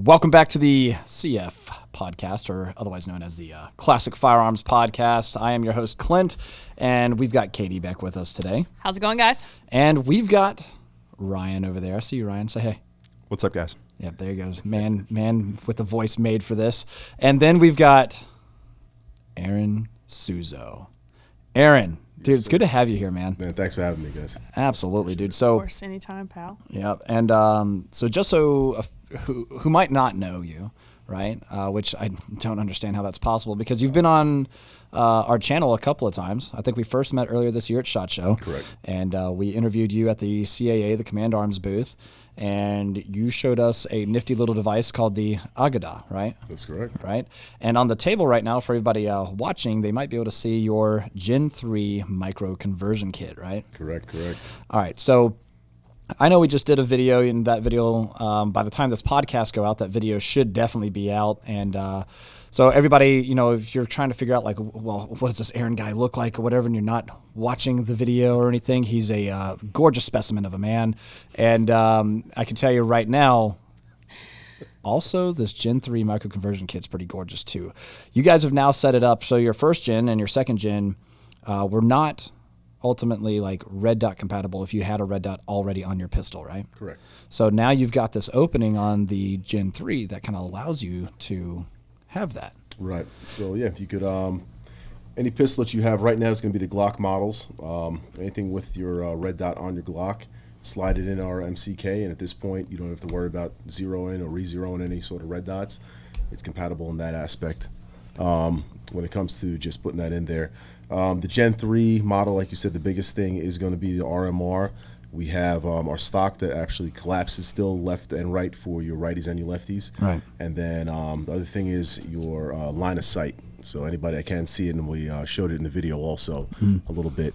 Welcome back to the CF podcast, or otherwise known as the Classic Firearms Podcast. I am your host, Clint, and we've got Katie back with us today. How's it going, guys? And we've got Ryan over there. I see you, Ryan. Say hey. What's up, guys? Yep, there he goes. Man with the voice made for this. And then we've got Aaron Suozzo. Aaron, dude, it's good to have you here, man. Man, thanks for having me, guys. Absolutely, dude. So, Of course, anytime, pal. yeah, and so just so who might not know you, right? Which I don't understand how that's possible because you've been on our channel a couple of times. I think we first met earlier this year at SHOT Show. Correct. And we interviewed you at the CAA, the Command Arms booth, and you showed us a nifty little device called the Agada, right? That's correct. Right. And on the table right now, for everybody watching, they might be able to see your Gen 3 micro conversion kit, right? Correct. All right. So I know we just did a video, and that video, by the time this podcast go out, that video should definitely be out. And so everybody, you know, if you're trying to figure out like, well, what does this Aaron guy look like or whatever, and you're not watching the video or anything, he's a gorgeous specimen of a man. And I can tell you right now, also, this Gen 3 micro conversion kit's pretty gorgeous too. You guys have now set it up so your first gen and your second gen were not ultimately like red dot compatible if you had a red dot already on your pistol, right? Correct. So now you've got this opening on the Gen 3 that kind of allows you to have that. Right. So, yeah, if you could, any pistol that you have right now is going to be the Glock models. Anything with your red dot on your Glock, slide it in our MCK, and at this point, you don't have to worry about zeroing or re-zeroing any sort of red dots. It's compatible in that aspect when it comes to just putting that in there. The Gen 3 model, like you said, the biggest thing is going to be the RMR. We have our stock that actually collapses still left and right for your righties and your lefties. Right. And then the other thing is your line of sight. So anybody that can see it, and we showed it in the video also a little bit.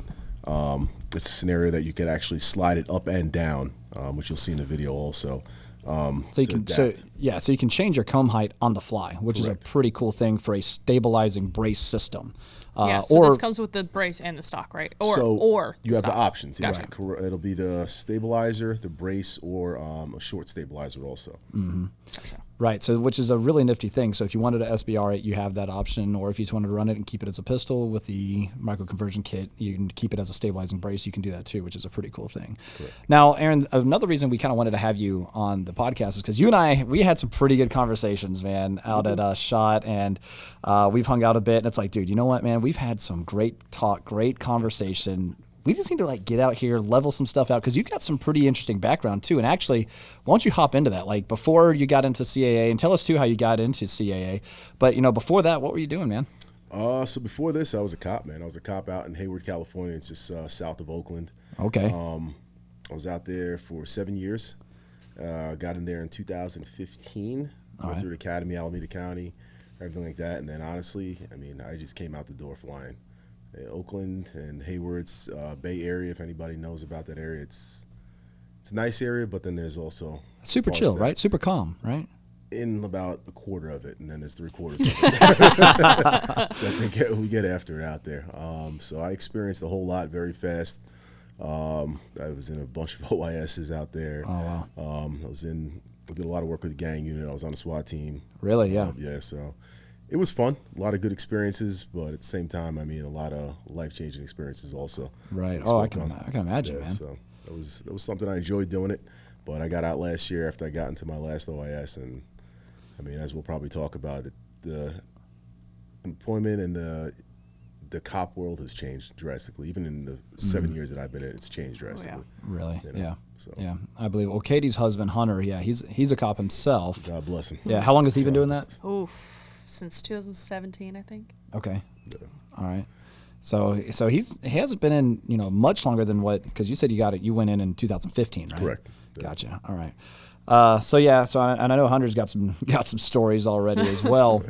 It's a scenario that you could actually slide it up and down, which you'll see in the video also. So you can change your comb height on the fly, which Correct. is a pretty cool thing for a stabilizing brace system. So this comes with the brace and the stock, right? Or you have stock. the options. Gotcha. Yeah. It'll be the stabilizer, the brace, or a short stabilizer also. Mm-hmm. Gotcha. Right, so which is a really nifty thing. So if you wanted to SBR it, you have that option, or if you just wanted to run it and keep it as a pistol with the micro conversion kit, you can keep it as a stabilizing brace. You can do that too, which is a pretty cool thing. Correct. Now, Aaron, another reason we kind of wanted to have you on the podcast is because you and we had some pretty good conversations, man, out at SHOT, and we've hung out a bit. And it's like, dude, you know what, man? We've had some great talk, great conversation. We just need to like get out here, level some stuff out, because you've got some pretty interesting background too. And actually, why don't you hop into that? Like before you got into CAA, and tell us too how you got into CAA. But you know, before that, what were you doing, man? So before this, I was a cop, man. I was a cop out in Hayward, California. It's just south of Oakland. Okay. I was out there for 7 years. Got in there in 2015. Went through the academy, Alameda County, everything like that. And then honestly, I mean, I just came out the door flying. Oakland and Hayward's Bay Area, if anybody knows about that area, it's a nice area, but then there's also super chill, right? Super calm, right? In about a quarter of it, and then there's 3/4 of it that we get after it out there. So I experienced a whole lot very fast. I was in a bunch of OISs out there. Oh, wow. I did a lot of work with the gang unit. I was on the SWAT team. Really? Yeah. Yeah, so it was fun. A lot of good experiences, but at the same time, I mean, a lot of life-changing experiences also. Right. Oh, I can imagine, man. So that was something I enjoyed doing it, but I got out last year after I got into my last OIS, and I mean, as we'll probably talk about, the employment and the cop world has changed drastically. Even in the 7 years that I've been in, it's changed drastically. Oh, yeah. Really? You know? Yeah. So. Yeah, I believe. Well, Katie's husband, Hunter, yeah, he's a cop himself. God bless him. Yeah. How long has he been doing that? Oof, since 2017, I think. Okay. Yeah. All right. So he hasn't been in much longer than what, because you said you went in 2015, right? Correct. Yeah. Gotcha. All right. So I know Hunter's got some stories already as well,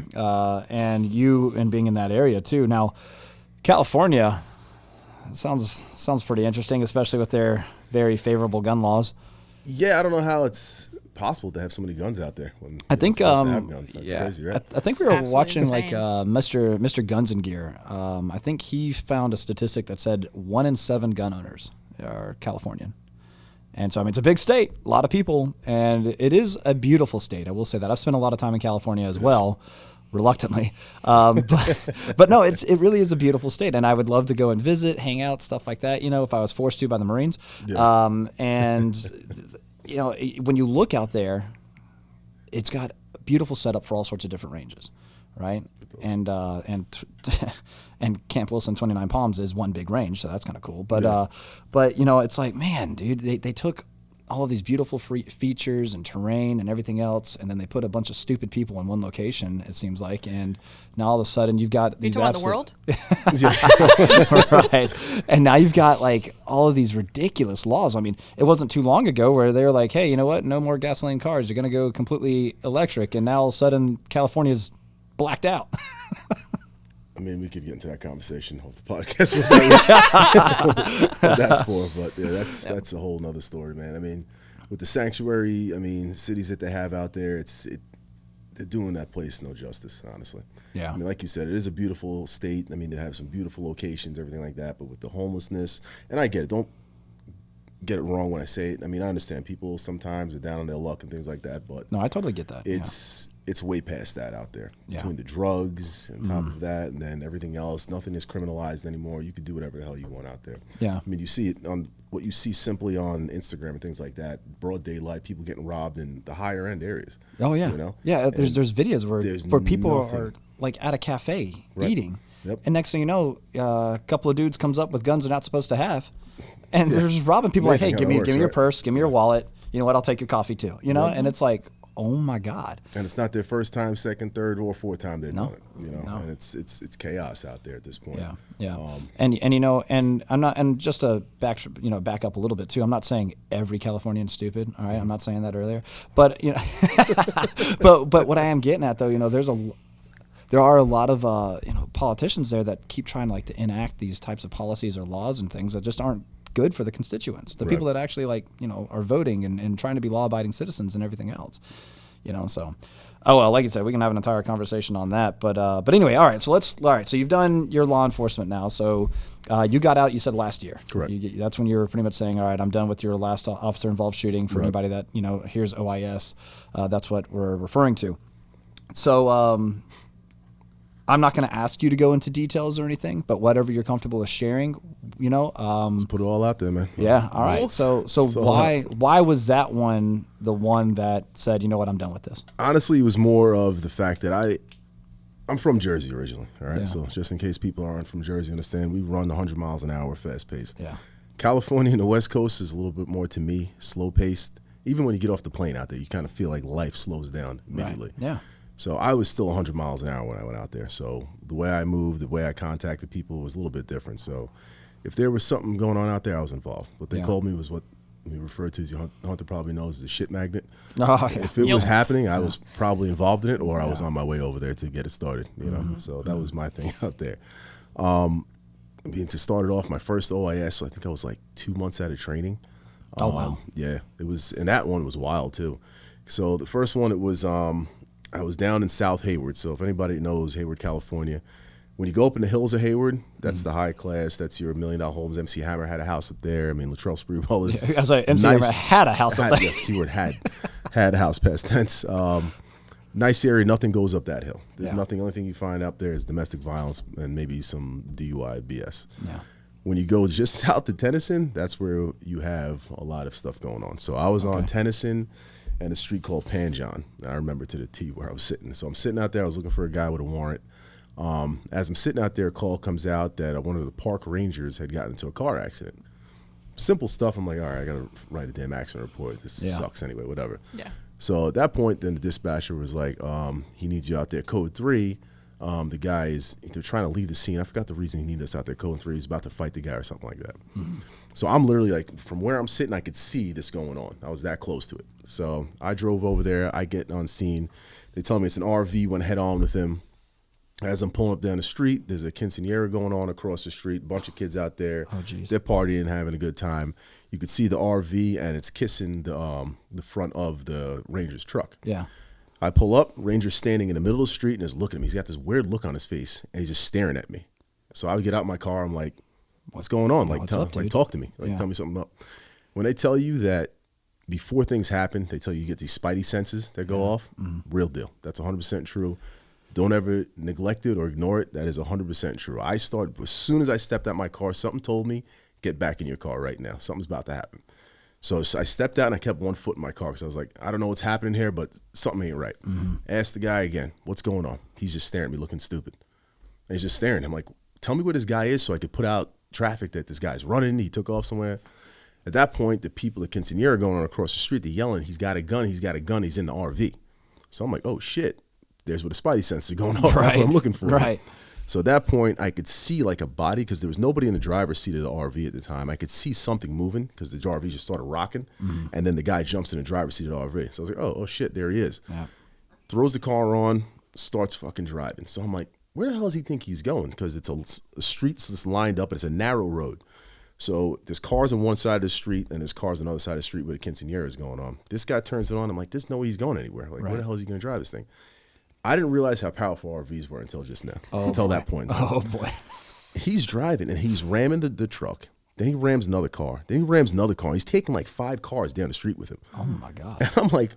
and being in that area too. Now, California sounds pretty interesting, especially with their very favorable gun laws. Yeah, I don't know how it's possible to have so many guns out there. When I think supposed to have guns. That's crazy, right? I think we were watching insane. like Mr. Guns and Gear. I think he found a statistic that said 1 in 7 gun owners are Californian. And so, I mean, it's a big state, a lot of people, and it is a state. I will say that. I've spent a lot of time in California as well, reluctantly. But no, it really is a beautiful state, and I would love to go and visit, hang out, stuff like that, if I was forced to by the Marines. Yeah. When you look out there, it's got a beautiful setup for all sorts of different ranges, right? And Camp Wilson 29 Palms is one big range, so that's kind of cool. But it's like, man, dude, they took all of these beautiful features and terrain and everything else, and then they put a bunch of stupid people in one location, it seems like, and now all of a sudden you've got these the world? Right. And now you've got like all of these ridiculous laws. I mean, it wasn't too long ago where they were like, hey, you know what? No more gasoline cars. You're going to go completely electric. And now all of a sudden California's blacked out. I mean, we could get into that conversation off the podcast. What that's for, but yeah, that's a whole nother story, man. I mean, with the sanctuary, cities that they have out there, they're doing that place no justice, honestly. Yeah. I mean, like you said, it is a beautiful state. I mean, they have some beautiful locations, everything like that. But with the homelessness, and I get it. Don't get it wrong when I say it. I mean, I understand people sometimes are down on their luck and things like that, but no, I totally get that. It's way past that out there. Yeah. Between the drugs and top of that and then everything else, nothing is criminalized anymore. You can do whatever the hell you want out there. Yeah. I mean, you see it on what you see simply on Instagram and things like that, broad daylight, people getting robbed in the higher end areas. Oh, yeah. Yeah, there's videos where people nothing. are like at a cafe Right. eating. Yep. And next thing you know, a couple of dudes comes up with guns they're not supposed to have. And they're just robbing people. Amazing like, hey, how give that me works, your right? purse, give me your wallet. You know what? I'll take your coffee too. And it's like, oh my God. And it's not their first time, second, third, or fourth time they've No. done it. And it's chaos out there at this point. Yeah. And I'm not, and just to back up a little bit too, I'm not saying every Californian's stupid. All right. I'm not saying that earlier, but but what I am getting at though, there are a lot of politicians there that keep trying to enact these types of policies or laws and things that just aren't good for the constituents, the people that actually are voting and trying to be law-abiding citizens and everything else, So, like you said, we can have an entire conversation on that. But anyway, all right. So you've done your law enforcement now. So you got out. You said last year. Correct. That's when you were pretty much saying, all right, I'm done with your last officer-involved shooting. For anybody that here's OIS, that's what we're referring to. So. I'm not going to ask you to go into details or anything, but whatever you're comfortable with sharing, Let's put it all out there, man. Yeah. All right. So why was that one the one that said, you know what, I'm done with this? Honestly, it was more of the fact that I'm from Jersey originally. All right. Yeah. So just in case people aren't from Jersey, understand we run 100 miles an hour, fast paced. Yeah. California and the West Coast is a little bit more, to me, slow paced. Even when you get off the plane out there, you kind of feel like life slows down immediately. Right. Yeah. So I was still 100 miles an hour when I went out there. So the way I moved, the way I contacted people was a little bit different. So if there was something going on out there, I was involved. What they called me was what we refer to, as Hunter probably knows, as a shit magnet. Oh, yeah. If it was happening, I was probably involved in it, or I was on my way over there to get it started. So that was my thing out there. To start it off, my first OIS, I think I was like 2 months out of training. Oh, wow. Yeah, it was, and that one was wild too. So the first one, it was I was down in South Hayward. So if anybody knows Hayward, California, when you go up in the hills of Hayward, that's the high class. That's your $1 million homes. MC Hammer had a house up there. I mean, Latrell Sprewell is I was like, MC Hammer had a house up there. Yes, keyword had a house, past tense. Nice area. Nothing goes up that hill. There's nothing. Only thing you find up there is domestic violence and maybe some DUI BS. Yeah. When you go just south of Tennyson, that's where you have a lot of stuff going on. So I was on Tennyson and a street called Panjon. I remember to the T where I was sitting. So I'm sitting out there. I was looking for a guy with a warrant. As I'm sitting out there, a call comes out that one of the park rangers had gotten into a car accident. Simple stuff. I'm like, all right, I got to write a damn accident report. This sucks anyway, whatever. Yeah. So at that point, then the dispatcher was like, he needs you out there. Code 3. The guy they're trying to leave the scene. I forgot the reason he needed us out there. Code 3, he's about to fight the guy or something like that. Mm-hmm. So I'm literally like, from where I'm sitting, I could see this going on. I was that close to it. So I drove over there. I get on scene. They tell me it's an RV, went head on with him. As I'm pulling up down the street, there's a quinceañera going on across the street. Bunch of kids out there. Oh, geez. They're partying, having a good time. You could see the RV, and it's kissing the front of the Ranger's truck. Yeah. I pull up, Ranger's standing in the middle of the street and is looking at me. He's got this weird look on his face, and he's just staring at me. So I would get out my car. I'm like, what's going on? Like, talk to me. Tell me something up. When they tell you that before things happen, they tell you get these spidey senses that go off, real deal. That's 100% true. Don't ever neglect it or ignore it. That is 100% true. As soon as I stepped out my car, something told me, get back in your car right now. Something's about to happen. So I stepped out and I kept one foot in my car because I was like, I don't know what's happening here, but something ain't right. Asked the guy again, what's going on? He's just staring at me looking stupid. And he's just staring. I'm like, tell me where this guy is so I could put out traffic that this guy's running. He took off somewhere. At that point, the people at Quinceañera going on across the street, they're yelling, he's got a gun, he's got a gun, he's in the RV. So I'm like, oh shit, there's where the spidey senses are going on. That's what I'm looking for. Right. So at that point, I could see like a body because there was nobody in the driver's seat of the RV at the time. I could see something moving because the RV just started rocking. And then the guy jumps in the driver's seat of the RV. So I was like, oh shit, there he is. Yeah. Throws the car on, starts fucking driving. So I'm like, where the hell does he think he's going? Because it's a street that's lined up and it's a narrow road. So there's cars on one side of the street and there's cars on the other side of the street where the Quinceañera is going on. This guy turns it on. I'm like, there's no way he's going anywhere. Like, where the hell is he going to drive this thing? I didn't realize how powerful RVs were until just now. Until that point. Oh, boy. He's driving and he's ramming the truck. Then he rams another car. Then he rams another car. He's taking like 5 cars down the street with him. Oh, my God. And I'm like,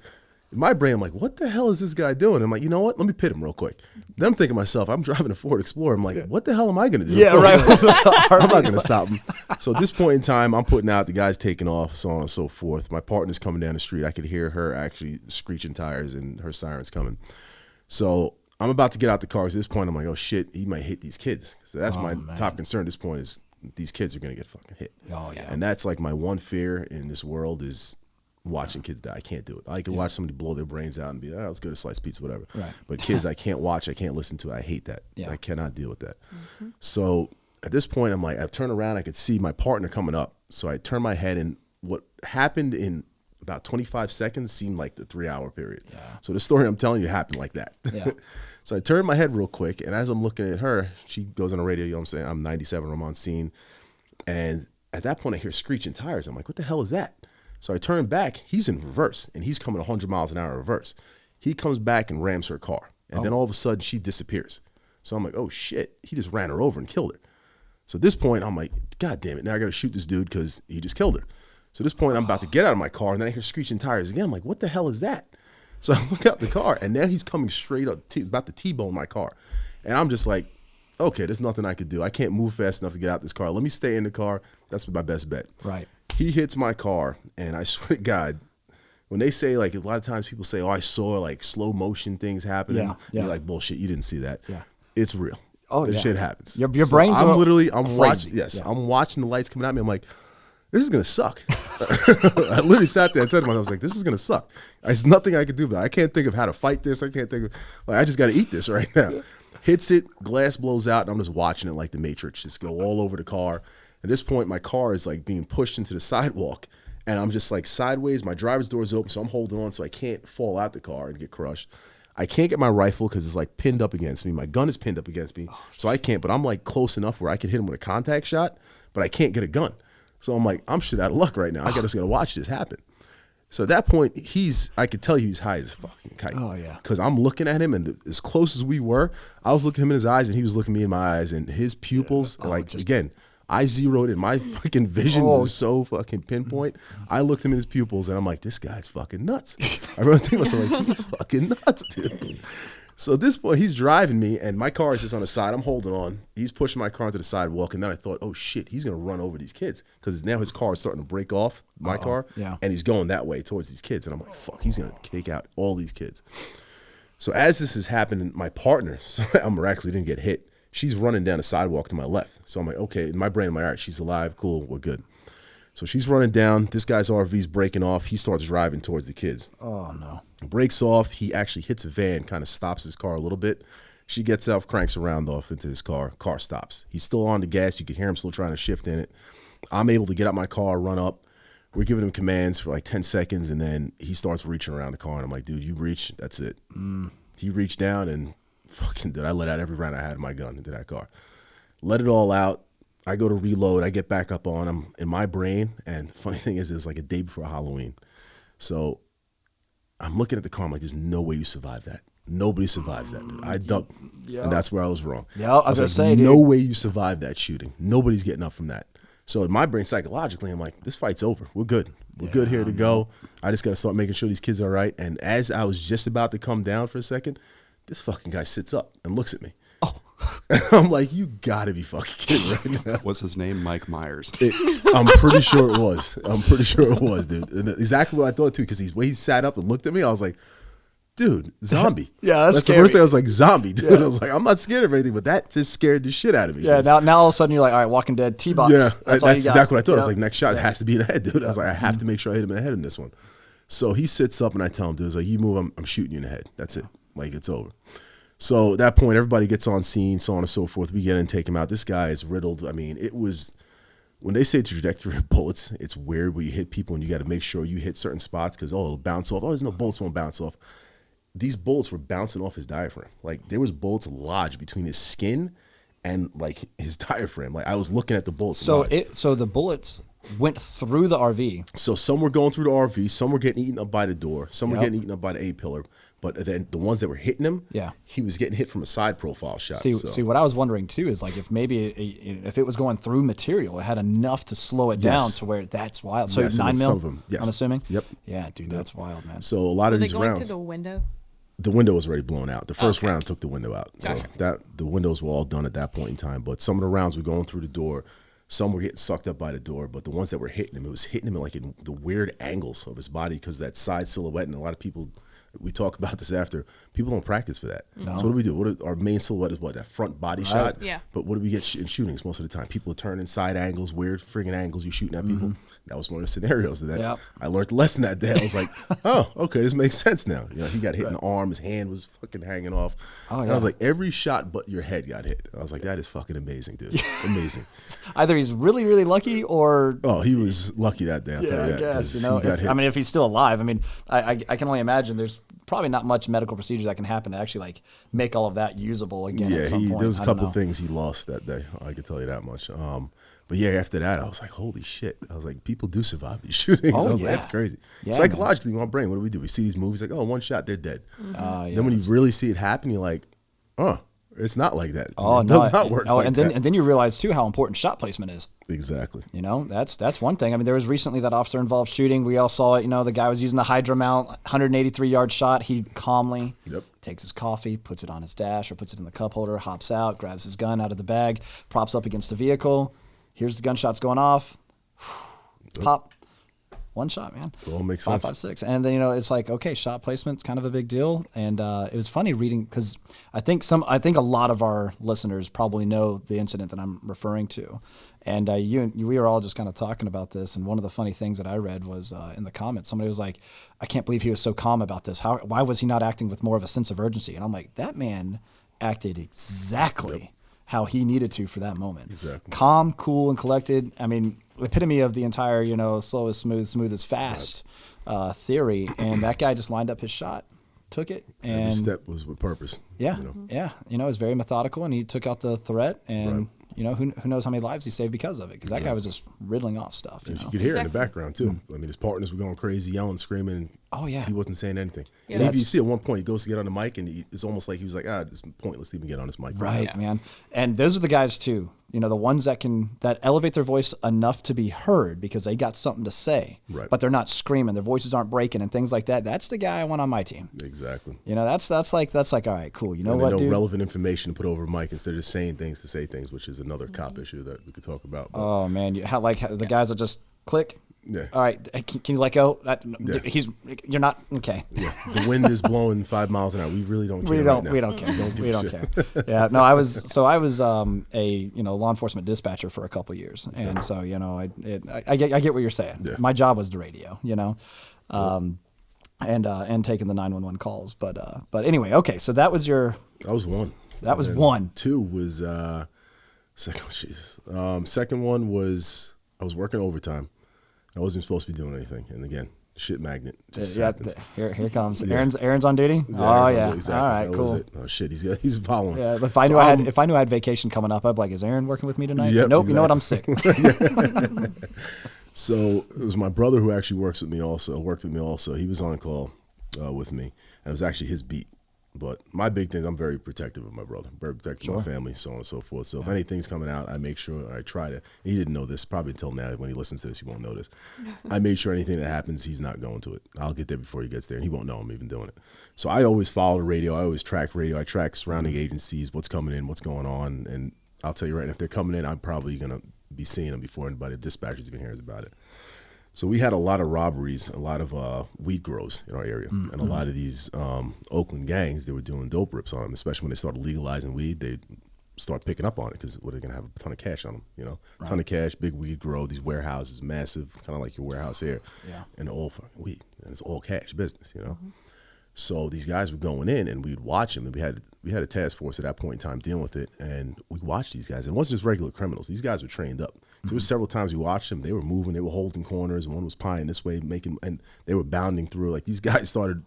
in my brain, I'm like, what the hell is this guy doing? I'm like, you know what? Let me pit him real quick. Then I'm thinking to myself, I'm driving a Ford Explorer. I'm like, what the hell am I going to do? Yeah, right. I'm not going to stop him. So at this point in time, I'm putting out, the guy's taking off, so on and so forth. My partner's coming down the street. I could hear her actually screeching tires and her sirens coming. So I'm about to get out the car. At this point, I'm like, oh shit, he might hit these kids. So that's my top concern at this point is these kids are going to get fucking hit. Oh, yeah. And that's like my one fear in this world is watching kids die. I can't do it. I can watch somebody blow their brains out and be, oh, let's go to slice pizza, whatever. Right. But kids, I can't watch. I can't listen to. I hate that. Yeah. I cannot deal with that. So at this point, I'm like, I turn around. I could see my partner coming up. So I turn my head, and what happened in about 25 seconds seemed like the 3-hour period. Yeah. So the story I'm telling you happened like that. Yeah. So I turned my head real quick, and as I'm looking at her, she goes on the radio. You know what I'm saying? I'm 97. I'm on scene. And at that point, I hear screeching tires. I'm like, what the hell is that? So I turn back. He's in reverse, and he's coming 100 miles an hour in reverse. He comes back and rams her car. And then all of a sudden, she disappears. So I'm like, oh, shit. He just ran her over and killed her. So at this point, I'm like, God damn it. Now I got to shoot this dude because he just killed her. So at this point, I'm about to get out of my car, and then I hear screeching tires again. I'm like, what the hell is that? So I look out the car, and now he's coming straight up, about to T-bone my car. And I'm just like, okay, there's nothing I could do. I can't move fast enough to get out this car. Let me stay in the car. That's my best bet. Right. He hits my car, and I swear to God, when they say, like, a lot of times people say, oh, I saw, like, slow motion things happening. Yeah. You're like, bullshit, you didn't see that. Yeah. It's real. Oh, this yeah. shit happens. Your brain's I'm crazy. watching. Yes, Yeah. I'm watching the lights coming at me. I'm like, this is gonna suck. I literally sat there and said to myself, I was like, this is gonna suck. There's nothing I can do about it. I can't think of how to fight this. I can't think of, like, I just got to eat this right now. Hits it, glass blows out, and I'm just watching it like the Matrix just go all over the car. At this point, my car is like being pushed into the sidewalk, and I'm just like sideways. My driver's door is open, so I'm holding on so I can't fall out the car and get crushed. I can't get my rifle because it's like pinned up against me. My gun is pinned up against me, so I can't. But I'm like close enough where I could hit him with a contact shot, but I can't get a gun. So I'm like, I'm shit out of luck right now. I just got to watch this happen. So at that point, I could tell you he's high as a fucking kite. Oh, yeah. Because I'm looking at him, and as close as we were, I was looking him in his eyes, and he was looking me in my eyes, and his pupils, again, I zeroed in. My fucking vision was so fucking pinpoint. I looked him in his pupils, and I'm like, this guy's fucking nuts. I remember thinking to myself, like, he's fucking nuts, dude. So at this point, he's driving me, and my car is just on the side. I'm holding on. He's pushing my car into the sidewalk, and then I thought, oh, shit, he's going to run over these kids because now his car is starting to break off my car, and he's going that way towards these kids. And I'm like, fuck, he's going to take out all these kids. So as this is happening, my partner, so I miraculously didn't get hit. She's running down the sidewalk to my left. So I'm like, okay, in my brain, I'm like, all right, she's alive, cool, we're good. So she's running down. This guy's RV's breaking off. He starts driving towards the kids. Oh, no. Breaks off. He actually hits a van, kind of stops his car a little bit. She gets out, cranks around off into his car. Car stops. He's still on the gas. You can hear him still trying to shift in it. I'm able to get out my car, run up. We're giving him commands for like 10 seconds, and then he starts reaching around the car. And I'm like, dude, you reach, that's it. He reached down, and fucking did I let out every round I had in my gun into that car. Let it all out. I go to reload. I get back up on him in my brain. And funny thing is, it was like a day before Halloween. So I'm looking at the car. I'm like, there's no way you survive that. Nobody survives that, dude. I ducked, and that's where I was wrong. Yeah, I was going to say, no way you survive that shooting. Nobody's getting up from that. So in my brain, psychologically, I'm like, this fight's over. We're good. We're good here to go. I just got to start making sure these kids are all right. And as I was just about to come down for a second, this fucking guy sits up and looks at me. Oh. I'm like, you got to be fucking kidding right now. What's his name? Mike Myers. I'm pretty sure it was. Dude. And exactly what I thought, too, because the way he sat up and looked at me, I was like, dude, zombie. Yeah, that's the first thing I was like, zombie, dude. I was like, I'm not scared of anything, but that just scared the shit out of me. Yeah, now all of a sudden you're like, all right, Walking Dead, T-box. Yeah, that's all you got. exactly what I thought. I was like, next shot has to be in the head, dude. I was like, I have to make sure I hit him in the head in this one. So he sits up and I tell him, dude, I was like, you move, I'm shooting you in the head. That's it. Like, it's over. So at that point, everybody gets on scene, so on and so forth. We get in and take him out. This guy is riddled. I mean, it was, when they say trajectory of bullets, it's weird where you hit people and you got to make sure you hit certain spots because, it'll bounce off. Oh, there's no bullets won't bounce off. These bullets were bouncing off his diaphragm. Like, there was bullets lodged between his skin and, like, his diaphragm. Like, I was looking at the bullets. So the bullets went through the RV. So some were going through the RV, some were getting eaten up by the door, some were getting eaten up by the A-pillar. But then the ones that were hitting him, he was getting hit from a side profile shot. See, what I was wondering, too, is, like, if maybe if it was going through material, it had enough to slow it down to where that's wild. So 9 mil, I'm assuming? Yep. Yeah, dude, that's wild, man. So a lot of these rounds. Were they going through the window? The window was already blown out. The first round took the window out. Gotcha. So the windows were all done at that point in time. But some of the rounds were going through the door. Some were getting sucked up by the door. But the ones that were hitting him, it was hitting him like in the weird angles of his body because that side silhouette. And a lot of people, we talk about this after, people don't practice for that. No. So what do we do? Our main silhouette is that front body shot? Yeah. But what do we get in shootings most of the time? People are turning side angles, weird friggin' angles. You're shooting at people. That was one of the scenarios that I learned the lesson that day. I was like, oh, okay, this makes sense now. You know, he got hit in the arm, his hand was fucking hanging off. Oh, and I was like, every shot but your head got hit. I was like, that is fucking amazing, dude. Amazing. Either he's really, really lucky or... Oh, he was lucky that day, I'll tell you that. I guess, if he's still alive. I mean, I can only imagine there's probably not much medical procedure that can happen to actually, like, make all of that usable again at some point. There was a couple of things he lost that day. I can tell you that much. But yeah, after that, I was like, holy shit. I was like, people do survive these shootings. I was like, that's crazy. Yeah, psychologically, in my brain, what do? We see these movies like, oh, one shot, they're dead. Then when you really see it happen, you're like, it's not like that. It does not work like that. And then you realize, too, how important shot placement is. Exactly. You know, that's one thing. I mean, there was recently that officer-involved shooting. We all saw it. You know, the guy was using the Hydra mount, 183-yard shot. He calmly takes his coffee, puts it on his dash or puts it in the cup holder, hops out, grabs his gun out of the bag, props up against the vehicle. Here's the gunshots going off. Pop. One shot, man. It all makes sense. 5, 5, 6. And then, it's like, okay, shot placement's kind of a big deal. And it was funny reading because I think a lot of our listeners probably know the incident that I'm referring to. And we were all just kind of talking about this. And one of the funny things that I read was in the comments, somebody was like, I can't believe he was so calm about this. Why was he not acting with more of a sense of urgency? And I'm like, that man acted exactly how he needed to for that moment. Exactly. Calm, cool, and collected. I mean, epitome of the entire, slow is smooth, smooth is fast theory. And that guy just lined up his shot, took it. And every step was with purpose. Yeah. Yeah. It was very methodical, and he took out the threat. And, who knows how many lives he saved because of it. Because that guy was just riddling off stuff. You could hear it in the background, too. I mean, his partners were going crazy, yelling, screaming. Oh, yeah. He wasn't saying anything. Yeah. And you see at one point he goes to get on the mic, and it's almost like he was like, it's pointless to even get on this mic. Right, man. And those are the guys, too. The ones that elevate their voice enough to be heard because they got something to say. Right. But they're not screaming. Their voices aren't breaking and things like that. That's the guy I want on my team. Exactly. That's like, all right, cool. You know and what, dude? relevant information to put over a mic instead of just saying things to say things, which is another cop issue that we could talk about. But. Oh, man. The guys that just click. Yeah. All right. Can you let go? You're not okay. Yeah. The wind is blowing 5 miles an hour. We really don't care. We don't care. We don't care. Yeah. No, I was a law enforcement dispatcher for a couple years, and so I get what you're saying. Yeah. My job was the radio. And taking the 911 calls. But anyway, okay. So that was your. That was one. That was one. Two was second one was I was working overtime. I wasn't supposed to be doing anything, and again, shit magnet. Here comes Aaron's on duty. Yeah, exactly. All right, cool. Oh shit, he's following. Yeah, if I knew I had vacation coming up, I'd be like, is Aaron working with me tonight? Yep, nope. Exactly. You know what? I'm sick. So it was my brother who actually worked with me also. He was on call with me, and it was actually his beat. But my big thing, I'm very protective of my brother, very protective of my family, so on and so forth. So if anything's coming out, I make sure I try to. He didn't know this probably until now. When he listens to this, he won't know this. I made sure anything that happens, he's not going to it. I'll get there before he gets there, and he won't know I'm even doing it. So I always follow the radio. I always track radio. I track surrounding agencies, what's coming in, what's going on, and I'll tell you right now, if they're coming in, I'm probably gonna be seeing them before anybody. The dispatchers even hears about it. So we had a lot of robberies, a lot of weed grows in our area, and a lot of these Oakland gangs, they were doing dope rips on them, especially when they started legalizing weed. They start picking up on it because what are they going to have a ton of cash on them, you know? A ton of cash, big weed grow, these warehouses, massive, kind of like your warehouse here, and all fucking weed, and it's all cash business, you know? So these guys were going in, and we'd watch them, and we had a task force at that point in time dealing with it, and we watched these guys. And it wasn't just regular criminals. These guys were trained up. So there was several times we watched them. They were moving. They were holding corners. One was pieing this way, and they were bounding through. Like, these guys started,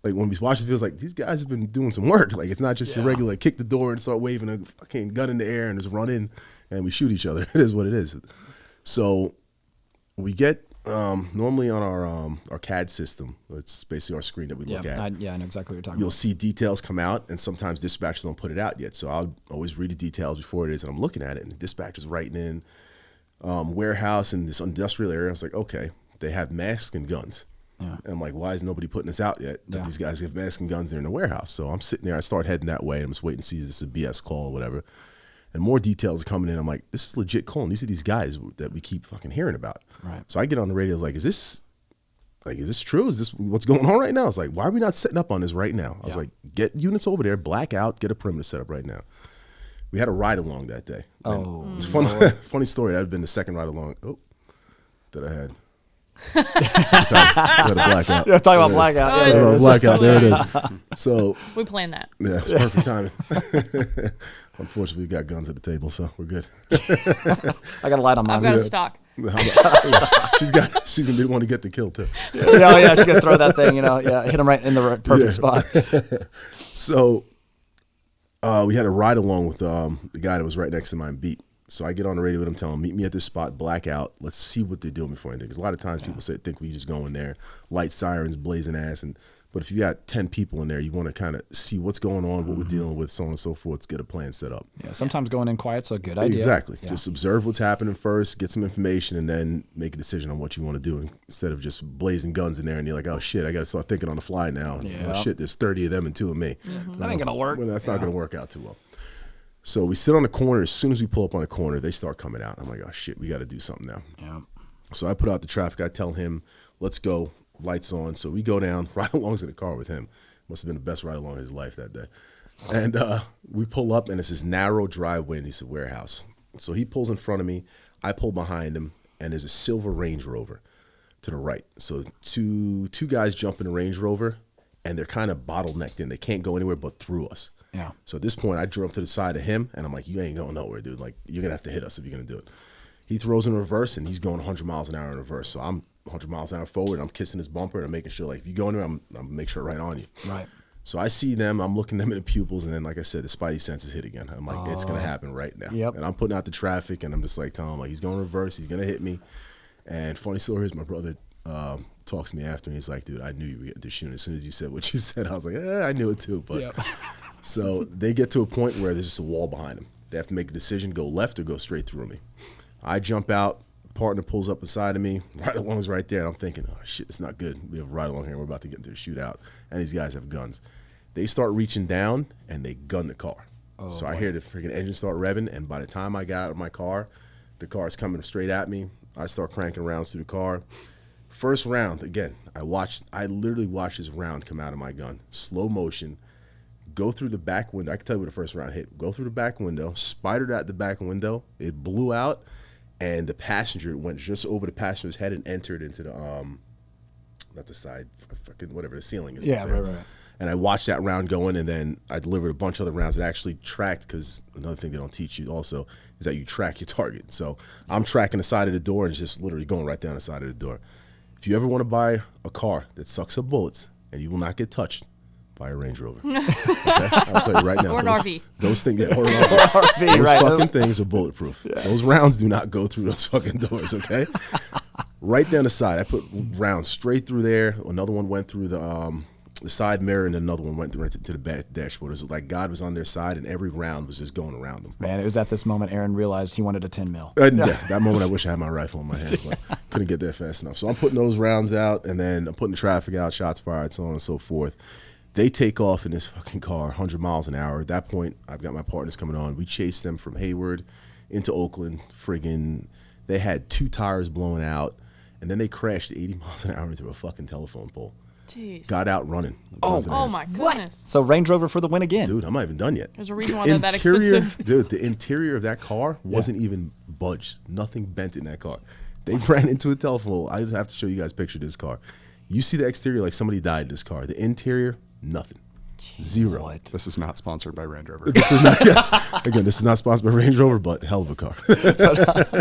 like, when we watched it, it feels like these guys have been doing some work. Like, it's not just your regular, like, kick the door and start waving a fucking gun in the air and just run in, and we shoot each other. It is what it is. So we get normally on our CAD system, it's basically our screen that we look at. I know exactly what you're talking You'll about. see details come out, and sometimes dispatchers don't put it out yet. So I'll always read the details before it is, and I'm looking at it, and the dispatcher's writing in warehouse in this industrial area. I was like, okay, they have masks and guns. And I'm like, why is nobody putting this out yet? That these guys have masks and guns there in the warehouse. So I'm sitting there, I start heading that way. I'm just waiting to see is this a BS call or whatever. And more details are coming in. I'm like, this is legit calling. These are these guys that we keep fucking hearing about. Right. So I get on the radio. I was like, is this true? Is this what's going on right now? It's like, why are we not setting up on this right now? I was like, get units over there, black out, get a perimeter set up right now. We had a ride along that day. Oh, it's funny story. That had been the second ride along that I had. Had a blackout. Yeah, talking about blackout. Yeah, blackout. There it is. So we planned that. yeah, it's perfect timing. Unfortunately, we got guns at the table, so we're good. I got a light on mine. I've got a stock. She's gonna be the one to get the kill too. Yeah, she's gonna throw that thing. Hit him right in the perfect spot. So we had a ride along with the guy that was right next to mine beat. So I get on the radio with him, tell him, meet me at this spot, blackout. Let's see what they're doing before anything. Because a lot of times people think we just go in there, light sirens, blazing ass. But if you got 10 people in there, you want to kind of see what's going on, what we're dealing with, so on and so forth, to get a plan set up. Yeah, sometimes going in quiet's a good idea. Exactly. Yeah. Just observe what's happening first, get some information, and then make a decision on what you want to do instead of just blazing guns in there and you're like, oh, shit, I got to start thinking on the fly now. Yeah. Oh, shit, there's 30 of them and 2 of me. That ain't going to work. Well, that's not going to work out too well. So we sit on the corner. As soon as we pull up on the corner, they start coming out. I'm like, oh, shit, we got to do something now. Yeah. So I put out the traffic. I tell him, let's go, lights on. So we go down, ride alongs in the car with him. Must have been the best ride along of his life that day. And we pull up, and it's this narrow driveway in this warehouse. So he pulls in front of me. I pull behind him, and there's a silver Range Rover to the right. So two guys jump in a Range Rover, and they're kind of bottlenecked in. They can't go anywhere but through us. Yeah. So at this point, I drove to the side of him, and I'm like, you ain't going nowhere, dude. Like, you're going to have to hit us if you're going to do it. He throws in reverse, and he's going 100 miles an hour in reverse. So I'm 100 miles an hour forward. I'm kissing his bumper, and I'm making sure, like, if you go anywhere, I'm make sure right on you. Right. So I see them. I'm looking them in the pupils, and then, like I said, the spidey senses hit again. I'm like, it's going to happen right now. Yep. And I'm putting out the traffic, and I'm just like telling him, like, he's going reverse. He's going to hit me. And funny story is my brother talks to me after, and he's like, dude, I knew you were getting to shoot. As soon as you said what you said, I was like, I knew it too. But yep. So they get to a point where there's just a wall behind them. They have to make a decision, go left or go straight through me. I jump out. Partner pulls up beside of me. Ride along's right there. And I'm thinking, oh, shit, it's not good. We have a ride along here. We're about to get into a shootout. And these guys have guns. They start reaching down, and they gun the car. So I hear the freaking engine start revving, and by the time I got out of my car, the car is coming straight at me. I start cranking rounds through the car. First round, again, I literally watched this round come out of my gun. Slow motion. Go through the back window. I can tell you where the first round hit. Go through the back window, spidered out the back window. It blew out, and the passenger went just over the passenger's head and entered into the not the side, fucking whatever the ceiling is. Yeah, right. And I watched that round going, and then I delivered a bunch of other rounds that actually tracked, because another thing they don't teach you also is that you track your target. So I'm tracking the side of the door, and it's just literally going right down the side of the door. If you ever want to buy a car that sucks up bullets and you will not get touched, buy a Range Rover. Okay? I'll tell you right now. Or an RV. Those things, or an RV. Those right. fucking things are bulletproof. Yes. Those rounds do not go through those fucking doors, okay? Right down the side. I put rounds straight through there. Another one went through the the side mirror, and another one went right to the back dashboard. It was like God was on their side, and every round was just going around them. Man, it was at this moment Aaron realized he wanted a 10 mil. Yeah, that moment I wish I had my rifle in my hand, but couldn't get there fast enough. So I'm putting those rounds out, and then I'm putting the traffic out, shots fired, so on and so forth. They take off in this fucking car, 100 miles an hour. At that point, I've got my partners coming on. We chased them from Hayward into Oakland. Friggin', they had 2 tires blown out, and then they crashed 80 miles an hour into a fucking telephone pole. Jeez. Got out running. Oh my goodness. So Range Rover for the win again. Dude, I'm not even done yet. There's a reason why they're that expensive. Dude, the interior of that car wasn't even budged. Nothing bent in that car. They ran into a telephone pole. I have to show you guys a picture of this car. You see the exterior like somebody died in this car. The interior, nothing. Zero. What? This is not sponsored by Range Rover. This is not, yes. Again, this is not sponsored by Range Rover, but hell of a car.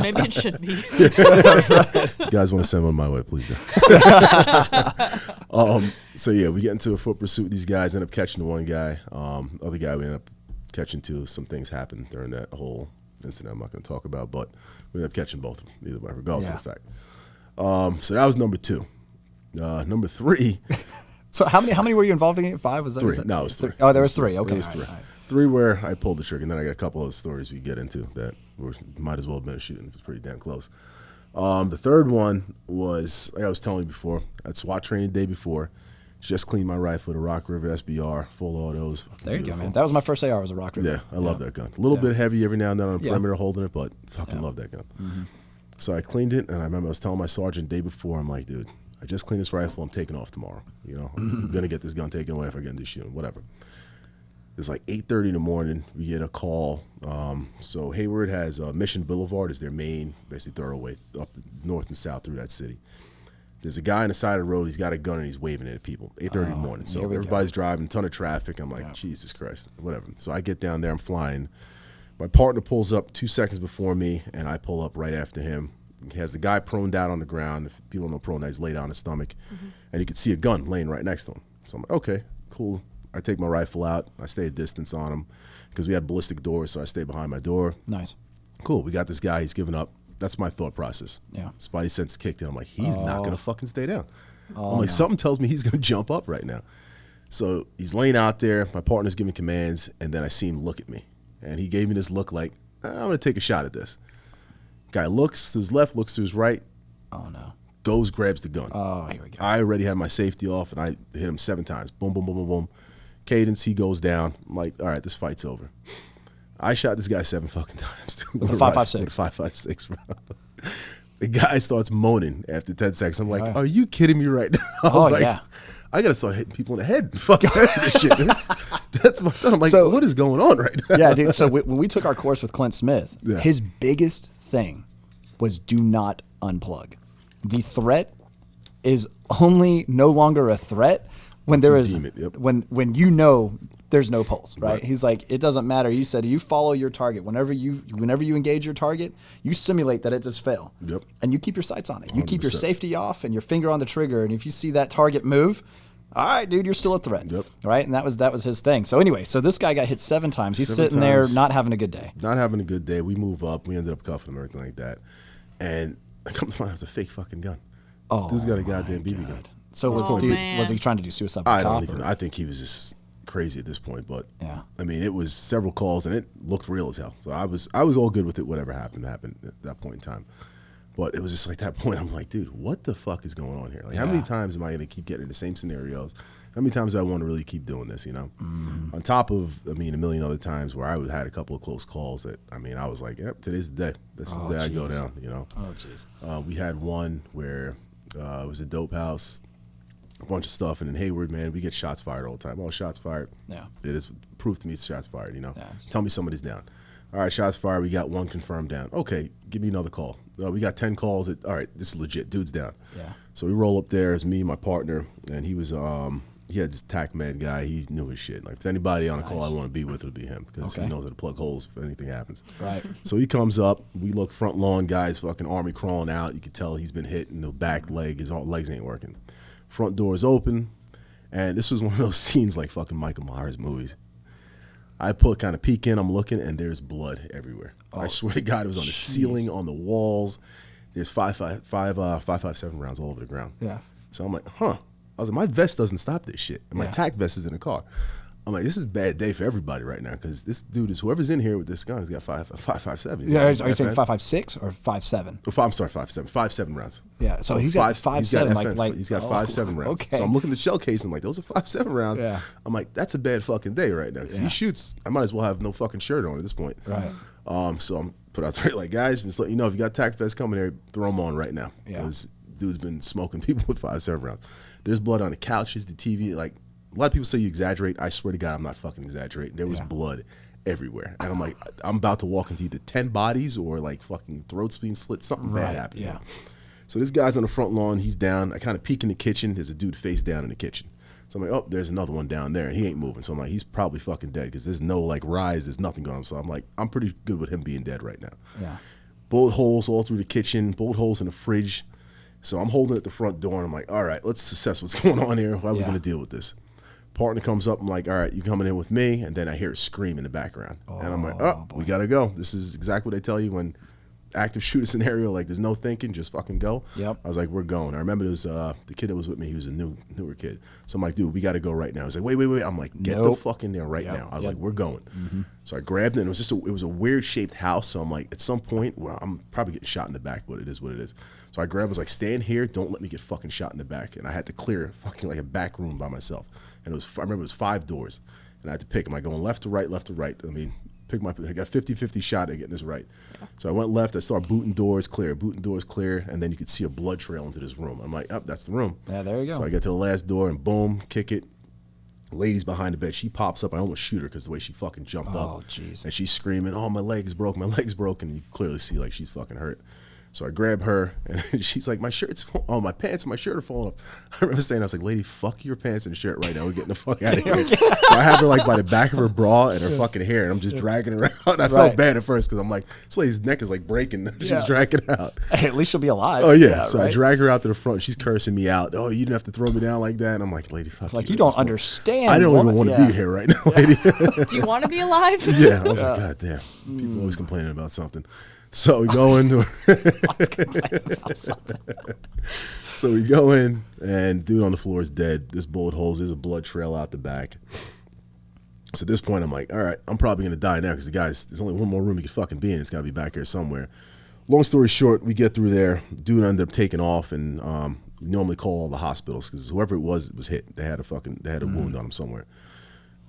Maybe it should be. You guys want to send one my way, please do. So yeah, we get into a foot pursuit with these guys, end up catching the one guy. Other guy we end up catching too. Some things happened during that whole incident I'm not going to talk about, but we ended up catching both of them, either way, regardless of the fact. So that was number 2. Number 3. So how many were you involved in? 5? Was that 3. No, it was 3. Oh, there was 3. Okay. It was 3. 3 where I pulled the trigger, and then I got a couple of stories we get into that might as well have been a shooting. It was pretty damn close. The third one was, like I was telling you before, at SWAT training the day before. Just cleaned my rifle with a Rock River SBR, full autos. There you go, man. That was my first AR, was a Rock River. Yeah, I love that gun. A little bit heavy every now and then on the perimeter holding it, but fucking love that gun. Mm-hmm. So I cleaned it, and I remember I was telling my sergeant the day before, I'm like, dude, I just cleaned this rifle. I'm taking off tomorrow. You know, I'm going to get this gun taken away if I get into shooting, whatever. It's like 8:30 in the morning. We get a call. So Hayward has Mission Boulevard is their main, basically thoroughway up north and south through that city. There's a guy on the side of the road. He's got a gun and he's waving it at people. 8:30 in the morning. So everybody's driving, a ton of traffic. I'm like, Jesus Christ, whatever. So I get down there. I'm flying. My partner pulls up 2 seconds before me, and I pull up right after him. He has the guy prone down on the ground. If people don't know prone, he's laid out on his stomach. And you can see a gun laying right next to him. So I'm like, okay, cool. I take my rifle out. I stay a distance on him because we had ballistic doors, so I stay behind my door. Nice. Cool. We got this guy. He's giving up. That's my thought process. Yeah. Spidey sense kicked in. I'm like, he's not going to fucking stay down. I'm like, something tells me he's going to jump up right now. So he's laying out there. My partner's giving commands, and then I see him look at me. And he gave me this look like, I'm going to take a shot at this. Guy looks to his left, looks to his right. Oh, no. Goes, grabs the gun. Oh, here we go. I already had my safety off, and I hit him 7 times. Boom, boom, boom, boom, boom. Cadence, he goes down. I'm like, all right, this fight's over. I shot this guy 7 fucking times. With a 5.56. With a 5.56 round. The guy starts moaning after 10 seconds. I'm like, are you kidding me right now? I was like, I got to start hitting people in the head. Fucking this shit. That's my thought. I'm like, what is going on right now? Yeah, dude. So when we took our course with Clint Smith, his biggest thing was do not unplug. The threat is only no longer a threat when there is when you know there's no pulse, right? He's like, it doesn't matter. You said you follow your target. Whenever you engage your target, you simulate that it just fell. Yep. And you keep your sights on it. You 100%. Keep your safety off and your finger on the trigger. And if you see that target move, all right, dude, you're still a threat. Yep. Right? And that was his thing. So anyway, so this guy got hit 7 times. He's sitting there not having a good day. Not having a good day. We move up. We ended up cuffing him or anything like that. And I come to find out it's a fake fucking gun. Oh, dude's got a goddamn BB gun. So was he trying to do suicide? I don't even know. I think he was just crazy at this point, but I mean, it was several calls and it looked real as hell. So I was all good with it. Whatever happened at that point in time. But it was just like that point. I'm like, dude, what the fuck is going on here? Like, how many times am I going to keep getting the same scenarios? How many times do I want to really keep doing this? You know, on top of a million other times where I had a couple of close calls that I was like, yep, today's the day. This is the day I go down. You know. Oh jeez. We had one where it was a dope house. A bunch of stuff, and in Hayward, man, we get shots fired all the time. Oh, shots fired. Yeah. It is proof to me it's shots fired, you know. Yeah. Tell me somebody's down. All right, shots fired. We got 1 confirmed down. Okay, give me another call. We got 10 calls. All right, this is legit. Dude's down. Yeah. So we roll up there. It's me, my partner, and he was he had this TAC med guy. He knew his shit. Like, if there's anybody on a call I want to be with, it'll be him because he knows how to plug holes if anything happens. Right. So he comes up. We look front lawn, guys, fucking army crawling out. You can tell he's been hit in the back leg. His legs ain't working. Front door is open. And this was one of those scenes like fucking Michael Myers movies. I kind of peek in, I'm looking, and there's blood everywhere. I swear to God, it was on the ceiling, on the walls. There's 5.57 rounds all over the ground. Yeah. So I'm like, huh. I was like, my vest doesn't stop this shit. And my tack vest is in the car. I'm like, this is a bad day for everybody right now because this dude is whoever's in here with this gun has got 5.57. Yeah, are you saying 5.56 or 5.7? Oh, I'm sorry, 5.7. 5.7 rounds. Yeah, so he's got 5.7. Like he's got 5.7 rounds. Okay. So I'm looking at the shell case. I'm like, those are 5.7 rounds. Yeah. I'm like, that's a bad fucking day right now because he shoots. I might as well have no fucking shirt on at this point. Right. So I'm put out there like, guys, just let you know if you got tack vests coming here, throw them on right now because dude's been smoking people with 5.7 rounds. There's blood on the couches, the TV, like. A lot of people say you exaggerate. I swear to God, I'm not fucking exaggerating. There was blood everywhere. And I'm like, I'm about to walk into either 10 bodies or like fucking throats being slit. Something bad happened. Yeah. So this guy's on the front lawn. He's down. I kind of peek in the kitchen. There's a dude face down in the kitchen. So I'm like, oh, there's another one down there. And he ain't moving. So I'm like, he's probably fucking dead because there's no like rise. There's nothing going on. So I'm like, I'm pretty good with him being dead right now. Yeah. Bullet holes all through the kitchen. Bullet holes in the fridge. So I'm holding at the front door. And I'm like, all right, let's assess what's going on here. How are we going to deal with this? Partner comes up. I'm like, all right, you coming in with me? And then I hear a scream in the background. And I'm like, oh, we got to go. This is exactly what they tell you when active shooter scenario, like there's no thinking, just fucking go. Yep. I was like, we're going. I remember there was the kid that was with me. He was a newer kid. So I'm like, dude, we got to go right now. He's like, wait. I'm like, get the fuck in there right now. I was like, we're going. So I grabbed it. And it was a weird shaped house. So I'm like, at some point, well, I'm probably getting shot in the back, but it is what it is. So I grabbed, was like, stand here. Don't let me get fucking shot in the back. And I had to clear fucking like a back room by myself. And I remember it was 5 doors. And I had to pick. Am I going left to right, left to right? I mean, I got a 50-50 shot at getting this right. Yeah. So I went left. I started booting doors clear, and then you could see a blood trail into this room. I'm like, oh, that's the room. Yeah, there you go. So I get to the last door and boom, kick it. Lady's behind the bed. She pops up. I almost shoot her because the way she fucking jumped up. Oh, jeez. And she's screaming, oh, my leg is broken. My leg's broken. And you can clearly see like she's fucking hurt. So I grab her, and she's like, my pants and my shirt are falling off. I remember saying, I was like, lady, fuck your pants and shirt right now. We're getting the fuck out of here. So I have her like by the back of her bra and her fucking hair, and I'm just dragging her out. I felt bad at first because I'm like, this lady's neck is like breaking. She's dragging out. Hey, at least she'll be alive. Oh, yeah. So I drag her out to the front. She's cursing me out. Oh, you didn't have to throw me down like that. And I'm like, lady, fuck like you don't understand. I don't even want to be here right now, lady. Do you want to be alive? Yeah. I was like, God damn. People always complaining about something. So we go in. So we go in, and dude on the floor is dead. This bullet holes. There's a blood trail out the back. So at this point, I'm like, all right, I'm probably gonna die now because there's only one more room he could fucking be in. It's gotta be back here somewhere. Long story short, we get through there. Dude ended up taking off, and we normally call all the hospitals because whoever it was hit. They had a wound on him somewhere.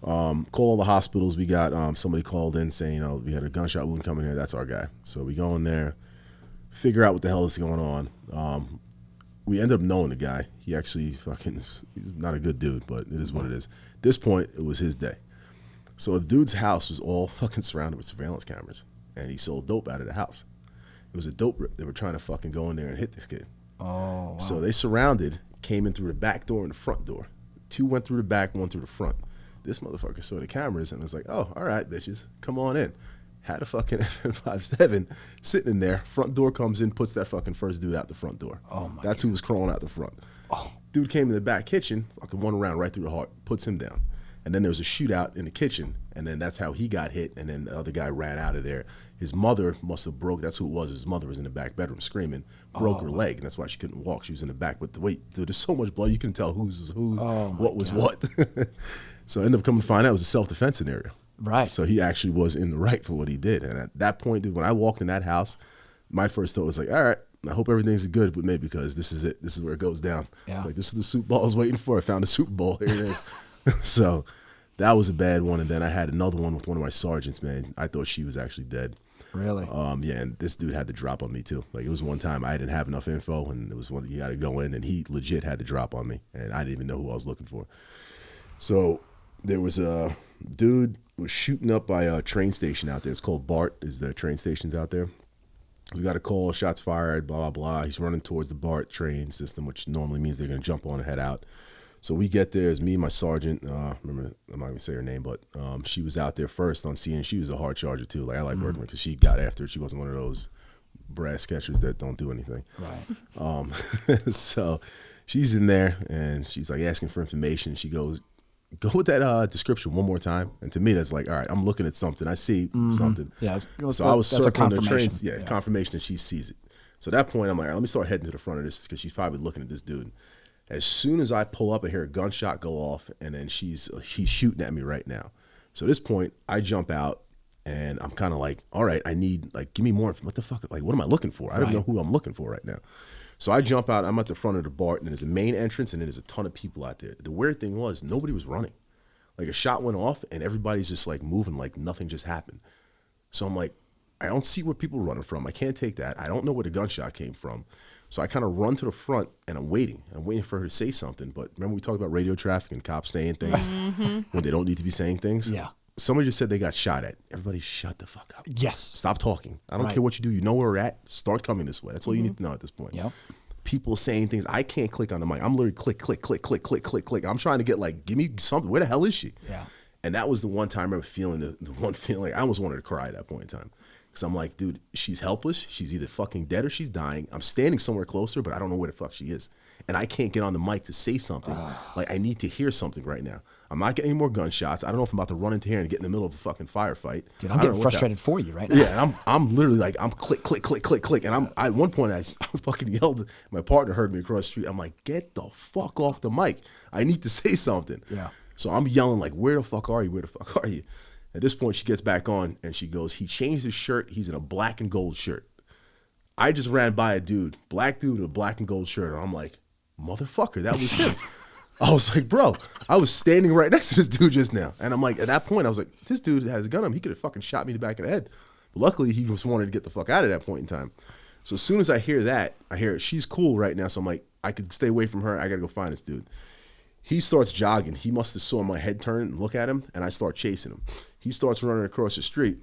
Call all the hospitals. We got somebody called in saying, oh, we had a gunshot wound coming here. That's our guy. So we go in there, figure out what the hell is going on. We end up knowing the guy. He actually he was not a good dude, but it is what it is. At this point, it was his day. So the dude's house was all fucking surrounded with surveillance cameras, and he sold dope out of the house. It was a dope rip. They were trying to fucking go in there and hit this kid. Oh, wow. So they came in through the back door and the front door. 2 went through the back, 1 through the front. This motherfucker saw the cameras and was like, oh, all right, bitches, come on in. Had a fucking FN57 sitting in there. Front door comes in, puts that fucking first dude out the front door. Oh, my That's God. who was crawling out the front. Oh. Dude came in the back kitchen, fucking one around right through the heart, puts him down. And then there was a shootout in the kitchen, and then that's how he got hit, and then the other guy ran out of there. His mother must have broke, that's who it was, his mother was in the back bedroom screaming, broke her leg, and that's why she couldn't walk. She was in the back, but wait, dude, there's so much blood, you couldn't tell whose was whose, what was what. So I ended up coming to find out it was a self-defense scenario. Right. So he actually was in the right for what he did. And at that point, dude, when I walked in that house, my first thought was like, all right, I hope everything's good with me because this is it. This is where it goes down. Yeah. Like, this is the Super Bowl I was waiting for. I found the Super Bowl. Here it is. So that was a bad one. And then I had another one with one of my sergeants, man. I thought she was actually dead. Really? Yeah, and this dude had to drop on me too. Like, it was one time I didn't have enough info, and it was one you got to go in, and he legit had to drop on me, and I didn't even know who I was looking for. So there was a dude was shooting up by a train station out there. It's called BART. Is the train stations out there? We got a call, shots fired, blah, blah, blah. He's running towards the BART train system, which normally means they're going to jump on and head out. So we get there. It's me and my sergeant. Remember, I'm not going to say her name, but she was out there first on scene. She was a hard charger, too. Like, I like working with her because she got after it. She wasn't one of those brass sketchers that don't do anything. Right. So she's in there, and she's, like, asking for information. She goes, go with that description one more time. And to me, that's like, all right, I'm looking at something. I see something. Yeah. So I was circling the confirmation. trains. Yeah, confirmation that she sees it. So at that point, I'm like, all right, let me start heading to the front of this because she's probably looking at this dude. As soon as I pull up, I hear a gunshot go off, and then he's shooting at me right now. So at this point, I jump out, and I'm kind of like, all right, I need, like, give me more. What the fuck? Like, what am I looking for? I don't know who I'm looking for right now. So I jump out. I'm at the front of the bar, and there's a main entrance, and there's a ton of people out there. The weird thing was nobody was running. Like, a shot went off, and everybody's just, like, moving like nothing just happened. So I'm like, I don't see where people are running from. I can't take that. I don't know where the gunshot came from. So I kind of run to the front, and I'm waiting. I'm waiting for her to say something. But remember we talked about radio traffic and cops saying things when they don't need to be saying things? Yeah. Somebody just said they got shot at. Everybody shut the fuck up. Yes. Stop talking. I don't care what you do. You know where we're at. Start coming this way. That's all you need to know at this point. Yep. People saying things. I can't click on the mic. I'm literally click, click, click, click, click, click, click. I'm trying to get, like, give me something. Where the hell is she? Yeah. And that was the one time I remember feeling the one feeling. I almost wanted to cry at that point in time. Because I'm like, dude, she's helpless. She's either fucking dead or she's dying. I'm standing somewhere closer, but I don't know where the fuck she is. And I can't get on the mic to say something. Like, I need to hear something right now. I'm not getting any more gunshots. I don't know if I'm about to run into here and get in the middle of a fucking firefight. Dude, I'm getting frustrated for you right now. Yeah, and I'm literally like, I'm click, click, click, click, click. And at one point, I fucking yelled. My partner heard me across the street. I'm like, get the fuck off the mic. I need to say something. Yeah. So I'm yelling like, where the fuck are you? Where the fuck are you? At this point, she gets back on, and she goes, he changed his shirt. He's in a black and gold shirt. I just ran by a dude, black dude with a black and gold shirt, and I'm like, motherfucker, that was him. I was like, bro, I was standing right next to this dude just now. And I'm like, at that point, I was like, this dude has a gun on him. He could have fucking shot me in the back of the head. But luckily, he just wanted to get the fuck out of that point in time. So as soon as I hear that, I hear she's cool right now. So I'm like, I could stay away from her. I got to go find this dude. He starts jogging. He must have saw my head turn and look at him, and I start chasing him. He starts running across the street.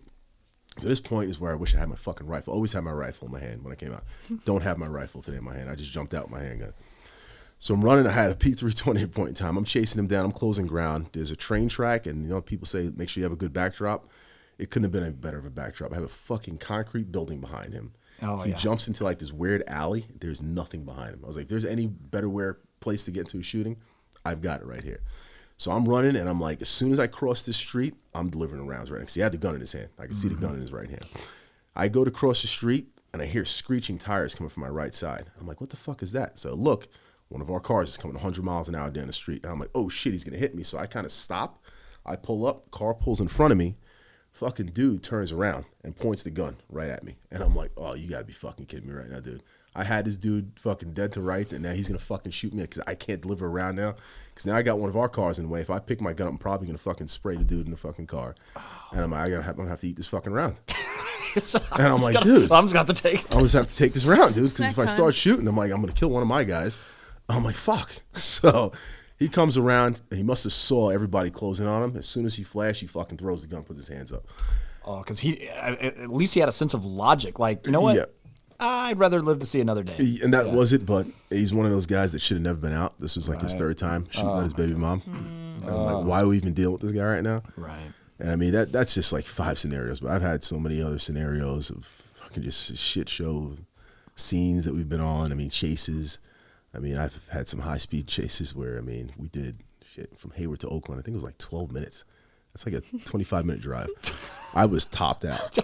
So this point is where I wish I had my fucking rifle. Always had my rifle in my hand when I came out. Don't have my rifle today in my hand. I just jumped out with my handgun. So I'm running. I had a P320 at point in time. I'm chasing him down. I'm closing ground. There's a train track, and you know people say make sure you have a good backdrop. It couldn't have been a better of a backdrop. I have a fucking concrete building behind him. He jumps into like this weird alley. There's nothing behind him. I was like, if there's any better place to get into a shooting, I've got it right here. So I'm running, and I'm like, as soon as I cross this street, I'm delivering rounds right now. Because he had the gun in his hand. I could see the gun in his right hand. I go to cross the street, and I hear screeching tires coming from my right side. I'm like, what the fuck is that? So look, one of our cars is coming 100 miles an hour down the street. And I'm like, oh, shit, he's going to hit me. So I kind of stop. I pull up. Car pulls in front of me. Fucking dude turns around and points the gun right at me. And I'm like, oh, you got to be fucking kidding me right now, dude. I had this dude fucking dead to rights, and now he's going to fucking shoot me because I can't deliver around now. Because now I got one of our cars in the way. If I pick my gun, I'm probably going to fucking spray the dude in the fucking car. And I'm like, I'm going to have to eat this fucking round. And I'm like, dude. I'm just going to have to take I just have to take this round, dude. Because Snack if I time. start shooting, I'm like, I'm going to kill one of my guys. I'm like, fuck. So he comes around. He must have saw everybody closing on him. As soon as he flashed, he fucking throws the gun, puts his hands up. Oh, because at least he had a sense of logic. Like, you know what? Yeah. I'd rather live to see another day. And that was it, but he's one of those guys that should have never been out. This was like his third time shooting at his baby mom. And I'm like, why do we even deal with this guy right now? Right. And I mean, that's just like 5 scenarios, but I've had so many other scenarios of fucking just shit show scenes that we've been on. I mean, chases. I mean, I've had some high-speed chases where, I mean, we did shit from Hayward to Oakland. I think it was like 12 minutes. That's like a 25-minute drive. I was topped out.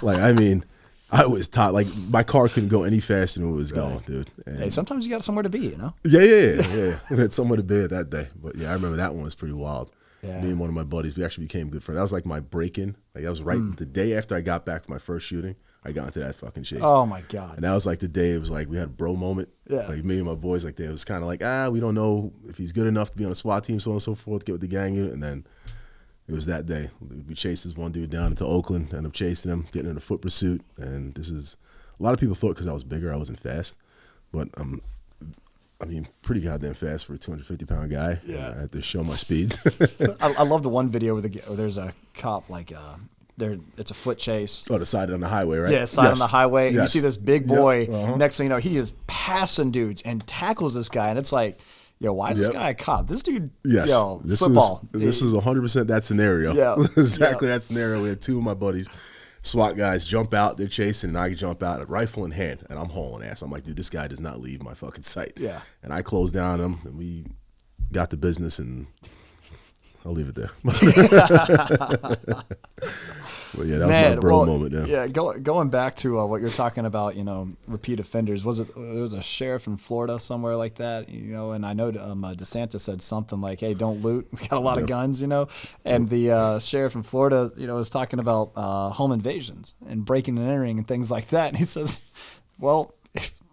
Like, I mean, I was topped. Like, my car couldn't go any faster than it was going, dude. And Hey, sometimes you got somewhere to be, you know? yeah. I had somewhere to be that day. But yeah, I remember that one was pretty wild. Yeah. Me and one of my buddies, we actually became good friends. That was like my break-in. Like, that was right the day after I got back from my first shooting. I got into that fucking chase. Oh, my God. And that was like the day it was like we had a bro moment. Yeah. Like me and my boys, like, it was kind of like, we don't know if he's good enough to be on a SWAT team, so on and so forth, get with the gang unit. And then it was that day. We chased this one dude down into Oakland, ended up chasing him, getting in a foot pursuit. And this is, a lot of people thought because I was bigger, I wasn't fast. But I mean, pretty goddamn fast for a 250-pound guy. Yeah. I had to show my speed. I love the one video where there's a cop, like, it's a foot chase. Oh, the side on the highway, right? Yeah, side on the highway. And you Yes. see this big boy. Yep. Next thing you know, he is passing dudes and tackles this guy. And it's like, yo, why is this guy a cop? This dude, Yes. yo, this football. This was 100% that scenario. Yeah. Exactly that scenario. We had 2 of my buddies, SWAT guys, jump out. They're chasing, and I jump out, a rifle in hand, and I'm hauling ass. I'm like, dude, this guy does not leave my fucking sight. Yeah. And I closed down him, and we got the business, and I'll leave it there. But yeah, that was my bro moment. Yeah. Going back to what you're talking about, repeat offenders. There was a sheriff in Florida somewhere like that, and I know DeSantis said something like, "Hey, don't loot. We got a lot of guns, And the sheriff in Florida, was talking about home invasions and breaking and entering and things like that. And he says, well,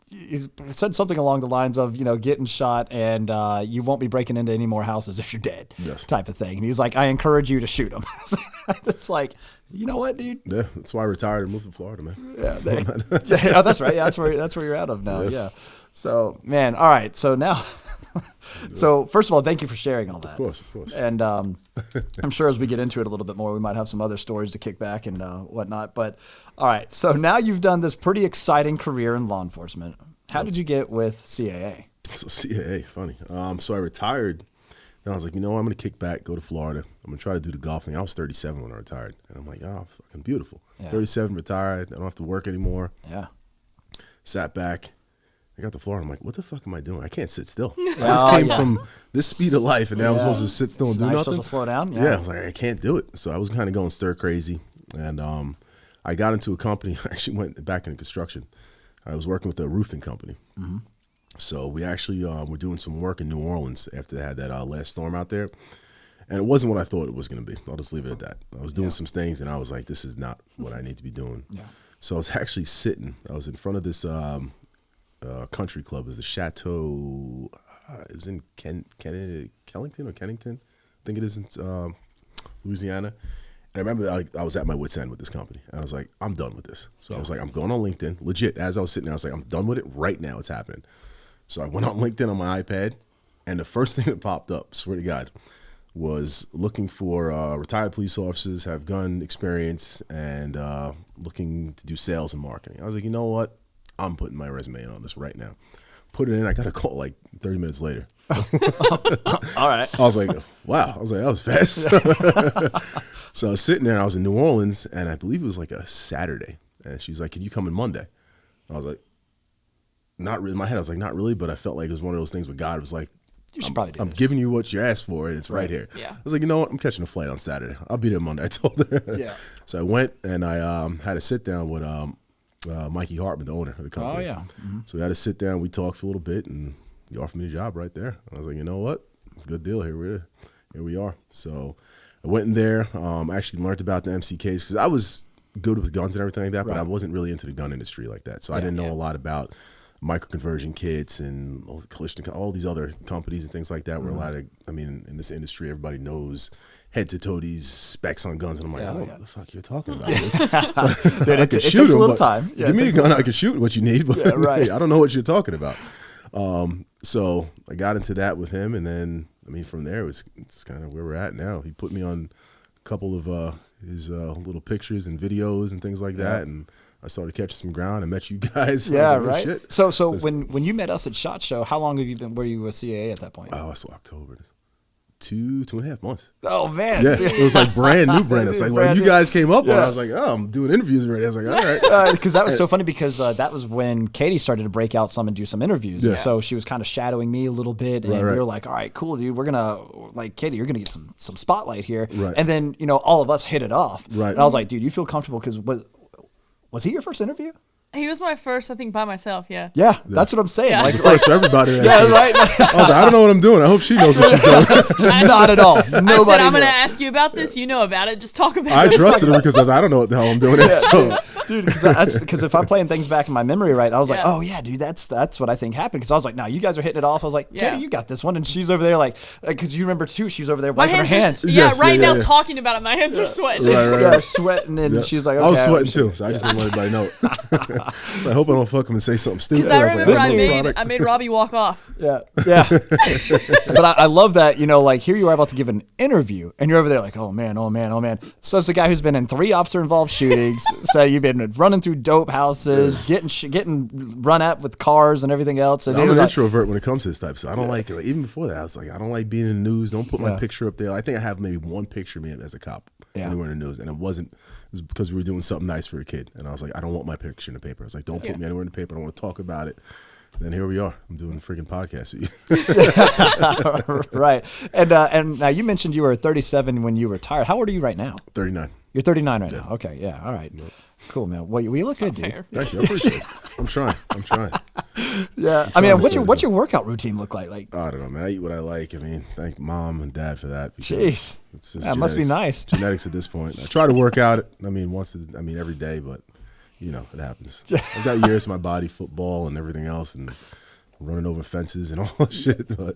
he said something along the lines of, getting shot and you won't be breaking into any more houses if you're dead, type of thing. And he's like, I encourage you to shoot them. It's like, you know what, dude? Yeah, that's why I retired and moved to Florida, man. Yeah, that's right. Yeah, that's where you're out of now. Yeah. So, man, all right. So now, so first of all, thank you for sharing all that. Of course. And I'm sure as we get into it a little bit more, we might have some other stories to kick back and whatnot. But all right, so now you've done this pretty exciting career in law enforcement. How did you get with CAA? So CAA, funny. So I retired. Then I was like, I'm going to kick back, go to Florida. I'm going to try to do the golf thing. I was 37 when I retired. And I'm like, oh, fucking beautiful. Yeah. 37, retired. I don't have to work anymore. Yeah. Sat back. I got to Florida. I'm like, what the fuck am I doing? I can't sit still. I just came from this speed of life, and now I'm supposed to sit still and do nothing. Supposed to slow down? Yeah. I was like, I can't do it. So I was kind of going stir crazy. And I got into a company. I actually went back into construction. I was working with a roofing company. Mm-hmm. So we actually were doing some work in New Orleans after they had that last storm out there. And it wasn't what I thought it was going to be. I'll just leave it at that. I was doing some things, and I was like, this is not what I need to be doing. Yeah. So I was actually sitting. I was in front of this country club. It was the Chateau. It was in Kennington or Kennington. I think it is in Louisiana. And I remember I was at my wit's end with this company. And I was like, I'm done with this. So I was like, I'm going on LinkedIn. Legit, as I was sitting there, I was like, I'm done with it right now. It's happening. So I went on LinkedIn on my iPad. And the first thing that popped up, swear to God, was looking for retired police officers, have gun experience, and looking to do sales and marketing. I was like, you know what? I'm putting my resume in on this right now. Put it in. I got a call like 30 minutes later. All right. I was like, wow. I was like, that was fast. So I was sitting there. I was in New Orleans, and I believe it was like a Saturday. And she was like, can you come in Monday? I was like, not really. In my head, I was like, not really. But I felt like it was one of those things where God was like, you should probably do I'm this. Giving you what you asked for, and it's right here. Yeah. I was like, you know what? I'm catching a flight on Saturday. I'll be there Monday. I told her. Yeah. So I went, and I had a sit down with Mikey Hartman, the owner of the company. Oh, yeah. Mm-hmm. So we had to sit down. We talked for a little bit, and he offered me the job right there. I was like, you know what? Good deal. Here we are. So I went in there. I actually learned about the MCKs because I was good with guns and everything like that, but I wasn't really into the gun industry like that. So I didn't know a lot about micro-conversion kits and all these other companies and things like that. Where a lot of, in this industry, everybody knows head-to-toe these specs on guns. And I'm like, I don't know what the fuck you're talking about. Dude, it takes a little time. Yeah, give me a gun, I can shoot what you need, but I don't know what you're talking about. So I got into that with him, and then, from there, it's kind of where we're at now. He put me on a couple of his little pictures and videos and things like that, and I started catching some ground. I met you guys. Yeah, like, right. Shit. So when you met us at SHOT Show, how long were you with CAA at that point? Oh, I saw October. 2.5 months. Oh man, yeah, it was like brand new. It's like when you guys came up, I was like, oh, I'm doing interviews already. I was like, all right, because that was so funny because that was when Katie started to break out some and do some interviews. Yeah. And so she was kind of shadowing me a little bit, and we were like, all right, cool, dude, we're gonna Katie, you're gonna get some spotlight here, right. And then all of us hit it off, right? And I was like, dude, you feel comfortable because was he your first interview? He was my first, I think, by myself, Yeah, that's what I'm saying. Yeah. Like first for everybody. Yeah, right. I was like, I don't know what I'm doing. I hope she knows what she's doing. Not at all. Nobody I said, I'm going to ask you about this. You know about it. Just talk about it. I trusted her because I don't know what the hell I'm doing. So. Dude, because if I'm playing things back in my memory right, I was like, oh yeah, dude, that's what I think happened. Because I was like, no, you guys are hitting it off. I was like, Katie, you got this one, and she's over there like, because you remember too, she's over there wiping her hands. Now talking about it, my hands are sweating. Right. Yeah, sweating, and she's like, okay, I was sweating too, so I just didn't let everybody know. So I hope I don't fuck him and say something stupid. Because I remember I made Robbie walk off. Yeah. But I love that, like here you are about to give an interview, and you're over there like, oh man. So it's the guy who's been in 3 officer-involved shootings. So you've been running through dope houses, getting run at with cars and everything else. And I'm an introvert when it comes to this type of stuff. I don't like it. Even before that, I was like, I don't like being in the news. Don't put my picture up there. I think I have maybe one picture of me as a cop anywhere in the news, and it was because we were doing something nice for a kid. And I was like, I don't want my picture in the paper. I was like, don't put me anywhere in the paper. I don't want to talk about it. And then here we are. I'm doing a freaking podcast with you. Right. And now you mentioned you were 37 when you retired. How old are you right now? 39. You're 39 right now. Okay, yeah, all right. Cool, man. Well, we look good, dude. Fair. Thank you. I appreciate it. I'm trying. Yeah. I mean, what's your workout routine look like? Like, I don't know, man. I eat what I like. I mean, thank mom and dad for that. Jeez. It's just that must be nice. Genetics at this point. I try to work out. I mean, every day, but you know, it happens. I've got years in my body, football and everything else, and running over fences and all that shit. But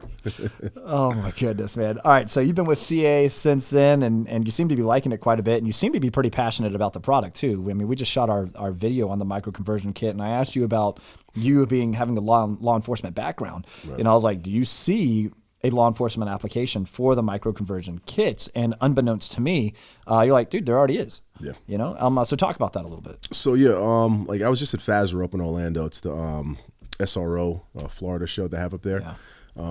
oh my goodness, man. All right, so you've been with CA since then, and you seem to be liking it quite a bit, and you seem to be pretty passionate about the product too. I mean, we just shot our video on the micro conversion kit, and I asked you about you having a law enforcement background. Right. And I was like, do you see a law enforcement application for the micro conversion kits? And unbeknownst to me, you're like, dude, there already is. Yeah. You know, so talk about that a little bit. So yeah, like I was just at FASR up in Orlando. It's the SRO Florida show they have up there. Yeah.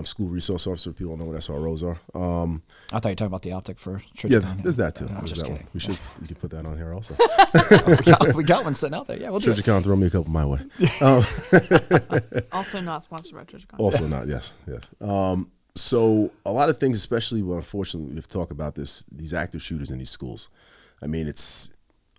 School resource officer. People don't know what SROs are. I thought you were talking about the optic for Yeah, there's that too. I'm There's just that kidding. one. We could put that on here also. we got one sitting out there. Yeah, we'll do it. Trigicon, throw me a couple my way. Also not sponsored by Trigicon. Also not, yes. So a lot of things, especially when unfortunately we have to talk about these active shooters in these schools. I mean,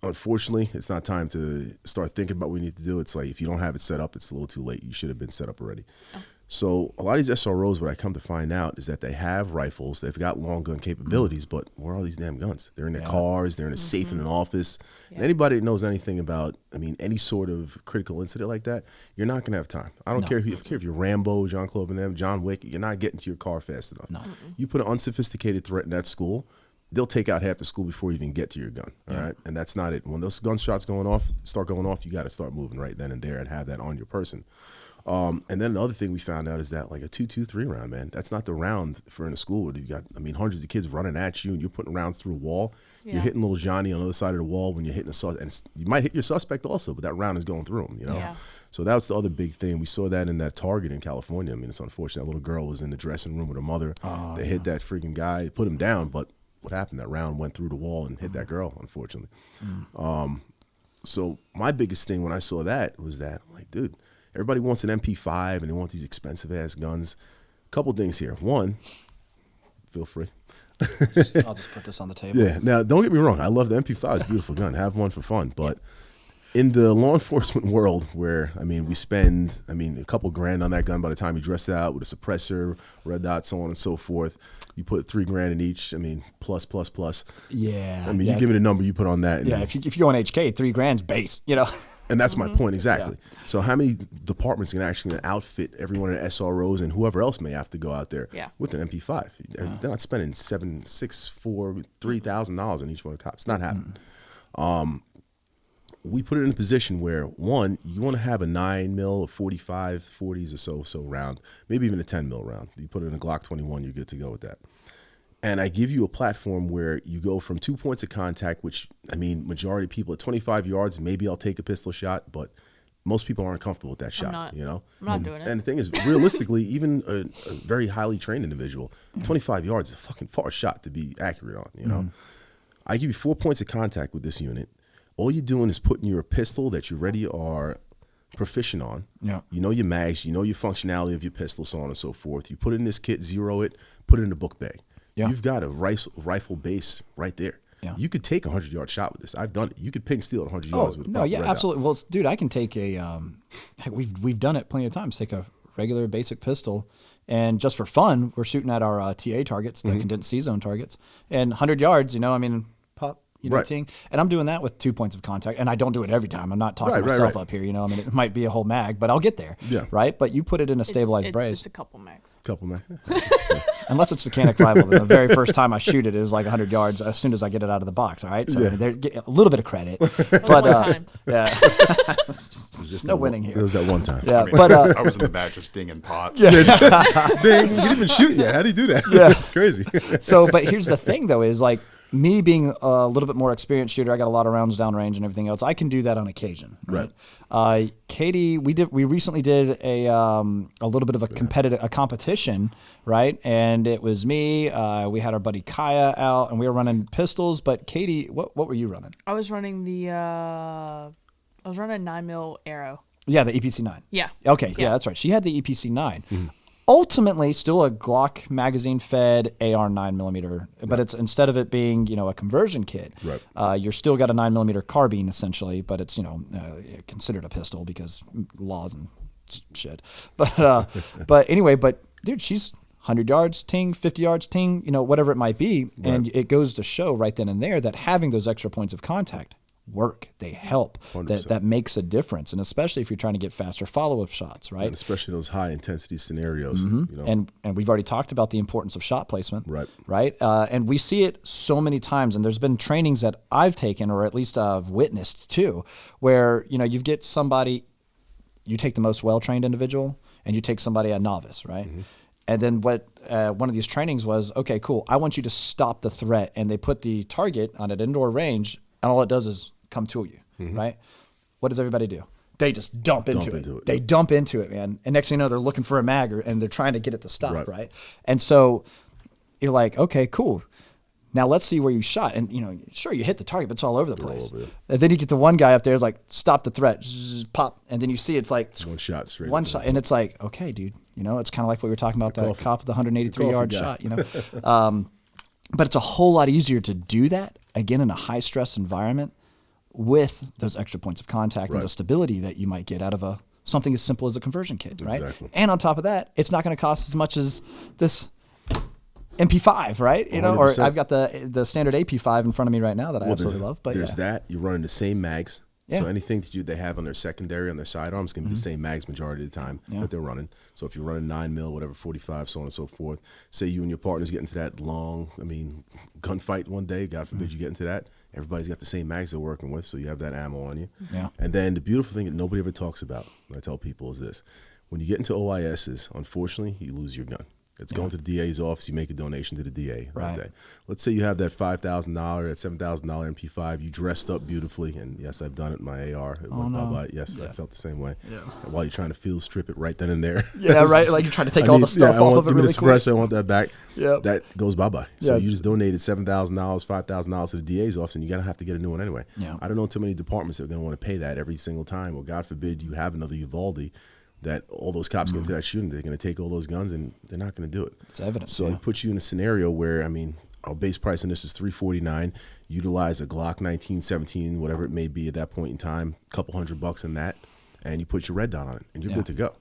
unfortunately, it's not time to start thinking about what we need to do. It's like if you don't have it set up, it's a little too late. You should have been set up already. Oh. So a lot of these SROs, what I come to find out is that they have rifles, they've got long gun capabilities, but where are all these damn guns? They're in their cars, they're in a safe in an office. Yeah. And anybody that knows anything about, I mean, any sort of critical incident like that, you're not going to have time. I don't care if you're Rambo, Jean-Claude Van Damme, John Wick, you're not getting to your car fast enough. No. You put an unsophisticated threat in that school, they'll take out half the school before you even get to your gun. All right. And that's not it. When those gunshots start going off, you got to start moving right then and there and have that on your person. And then another thing we found out is that like a 2.23 round, man, that's not the round for in a school where you got, I mean, hundreds of kids running at you and you're putting rounds through a wall. Yeah. You're hitting little Johnny on the other side of the wall when you're hitting a suspect, and you might hit your suspect also, but that round is going through him, you know? Yeah. So that was the other big thing. We saw that in that Target in California. I mean, it's unfortunate. That little girl was in the dressing room with her mother. They hit that freaking guy, put him down, but what happened? That round went through the wall and hit that girl, unfortunately. So my biggest thing when I saw that was that I'm like, dude, everybody wants an MP5 and they want these expensive ass guns. Couple things here. One, feel free. I'll just put this on the table. Yeah. Now, don't get me wrong. I love the MP5. It's a beautiful gun. Have one for fun. But in the law enforcement world where, I mean, we spend, I mean, a couple grand on that gun by the time you dress it out with a suppressor, red dot, so on and so forth. You put $3,000 in each. I mean, plus. Yeah. I mean, you give me the number you put on that. And yeah. If you go on HK, $3,000's base, you know. And that's my point, exactly. Yeah. So how many departments can actually outfit every one of the SROs and whoever else may have to go out there with an MP5? They're not spending $3,000 on each one of the cops. It's not happening. We put it in a position where, one, you want to have a 9mm, a 45, 40s or so round, maybe even a 10mm round. You put it in a Glock 21, you're good to go with that. And I give you a platform where you go from 2 points of contact, which, I mean, majority of people at 25 yards, maybe I'll take a pistol shot, but most people aren't comfortable with that shot, you know? I'm not doing it. And the thing is, realistically, even a very highly trained individual, 25 yards is a fucking far shot to be accurate on, you know? I give you 4 points of contact with this unit. All you're doing is putting your pistol that you already are proficient on. Yeah. You know your mags, you know your functionality of your pistol, so on and so forth. You put it in this kit, zero it, put it in the book bag. Yeah. You've got a rifle base right there. Yeah. You could take a 100-yard shot with this. I've done it. You could ping steel at 100 yards with a absolutely. Well, dude, I can take a we've done it plenty of times. Take a regular basic pistol, and just for fun, we're shooting at our TA targets, the condensed C-zone targets, and 100 yards. You know, I mean, pop. You know, and I'm doing that with 2 points of contact, and I don't do it every time. I'm not talking myself up here. You know, I mean, it might be a whole mag, but I'll get there. Yeah. Right. But you put it in a stabilized brace. It's a couple mags. Unless it's the Canic rifle, then the very first time I shoot it is like 100 yards as soon as I get it out of the box. All right. So there's a little bit of credit, but one time. Yeah. There's no winning here. It was that one time. Yeah, I mean, but I was in the back just dinging pots. Yeah. Dang, you didn't even shoot yet. How do you do that? Yeah, it's crazy. So, but here's the thing, though, is like, me being a little bit more experienced shooter, I got a lot of rounds downrange and everything else. I can do that on occasion. Right. Katie, we recently did a little bit of a competition, right? And it was me. We had our buddy Kaya out, and we were running pistols. But Katie, what were you running? I was running a 9mm arrow. Yeah, the EPC 9. Yeah. Okay. Yeah, that's right. She had the EPC 9. Mm-hmm. ultimately still a Glock magazine fed AR 9mm, but it's instead of it being, a conversion kit, you're still got a 9mm carbine essentially, but it's, considered a pistol because laws and shit. But anyway, dude, she's 100 yards, ting, 50 yards, ting, whatever it might be. And it goes to show right then and there that having those extra points of contact work, they help. That makes a difference, and especially if you're trying to get faster follow-up shots, right? And especially those high intensity scenarios. And we've already talked about the importance of shot placement, right? And we see it so many times, and there's been trainings that I've taken, or at least I've witnessed too, where you get somebody, you take the most well-trained individual, and you take somebody a novice, right? And then what one of these trainings was, okay, cool, I want you to stop the threat, and they put the target on an indoor range, and all it does is come to you, right? What does everybody do? They just dump into it. They dump into it, man. And next thing you know, they're looking for a mag, and they're trying to get it to stop, right? And so you're like, okay, cool. Now let's see where you shot. And, sure, you hit the target, but it's all over the place. And then you get the one guy up there, is like, stop the threat, zzz, pop. And then you see it's like one shot straight. One shot. And it's like, okay, dude, it's kind of like what we were talking about, that cop with the 183-yard shot, But it's a whole lot easier to do that, again, in a high-stress environment with those extra points of contact and the stability that you might get out of something as simple as a conversion kit, right? Exactly. And on top of that, it's not going to cost as much as this MP5, right? 100%. Or I've got the standard AP5 in front of me right now that I absolutely love. But there's that. You're running the same mags. So anything that they have on their secondary, on their sidearms, can be the same mags majority of the time that they're running. So if you're running 9mm, whatever, 45, so on and so forth, say you and your partners get into that long, gunfight one day, God forbid you get into that, everybody's got the same mags they're working with, so you have that ammo on you. Yeah. And then the beautiful thing that nobody ever talks about, I tell people, is this. When you get into OISs, unfortunately, you lose your gun. It's going to the DA's office. You make a donation to the DA that day. Let's say you have that $5,000, that $7,000 MP5. You dressed up beautifully, and yes, I've done it in my AR. It went bye-bye. Yes, I felt the same way. Yeah. And while you're trying to field strip it right then and there. Yeah, right. Like you're trying to take all the stuff off of it really quick. I want that back. Yeah. That goes bye-bye. So you just donated $7,000, $5,000 to the DA's office, and you're going to have to get a new one anyway. Yeah. I don't know too many departments that are going to want to pay that every single time. Or God forbid you have another Uvalde, that all those cops get into that shooting, they're going to take all those guns, and they're not going to do it. It's evident. So it puts you in a scenario where, our base price on this is $349. Utilize a Glock 1917, whatever it may be at that point in time, a couple $100 in that, and you put your red dot on it, and you're good to go.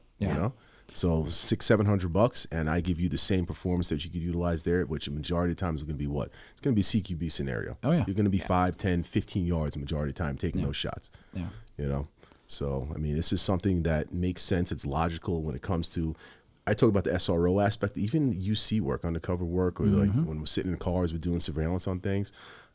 So $600-700, and I give you the same performance that you could utilize there, which a majority of times is going to be what? It's going to be CQB scenario. Oh yeah. You're going to be 5, 10, 15 yards a majority of the time taking those shots. Yeah. So, this is something that makes sense. It's logical when it comes to, I talk about the SRO aspect, even UC work, undercover work, or like when we're sitting in cars, we're doing surveillance on things.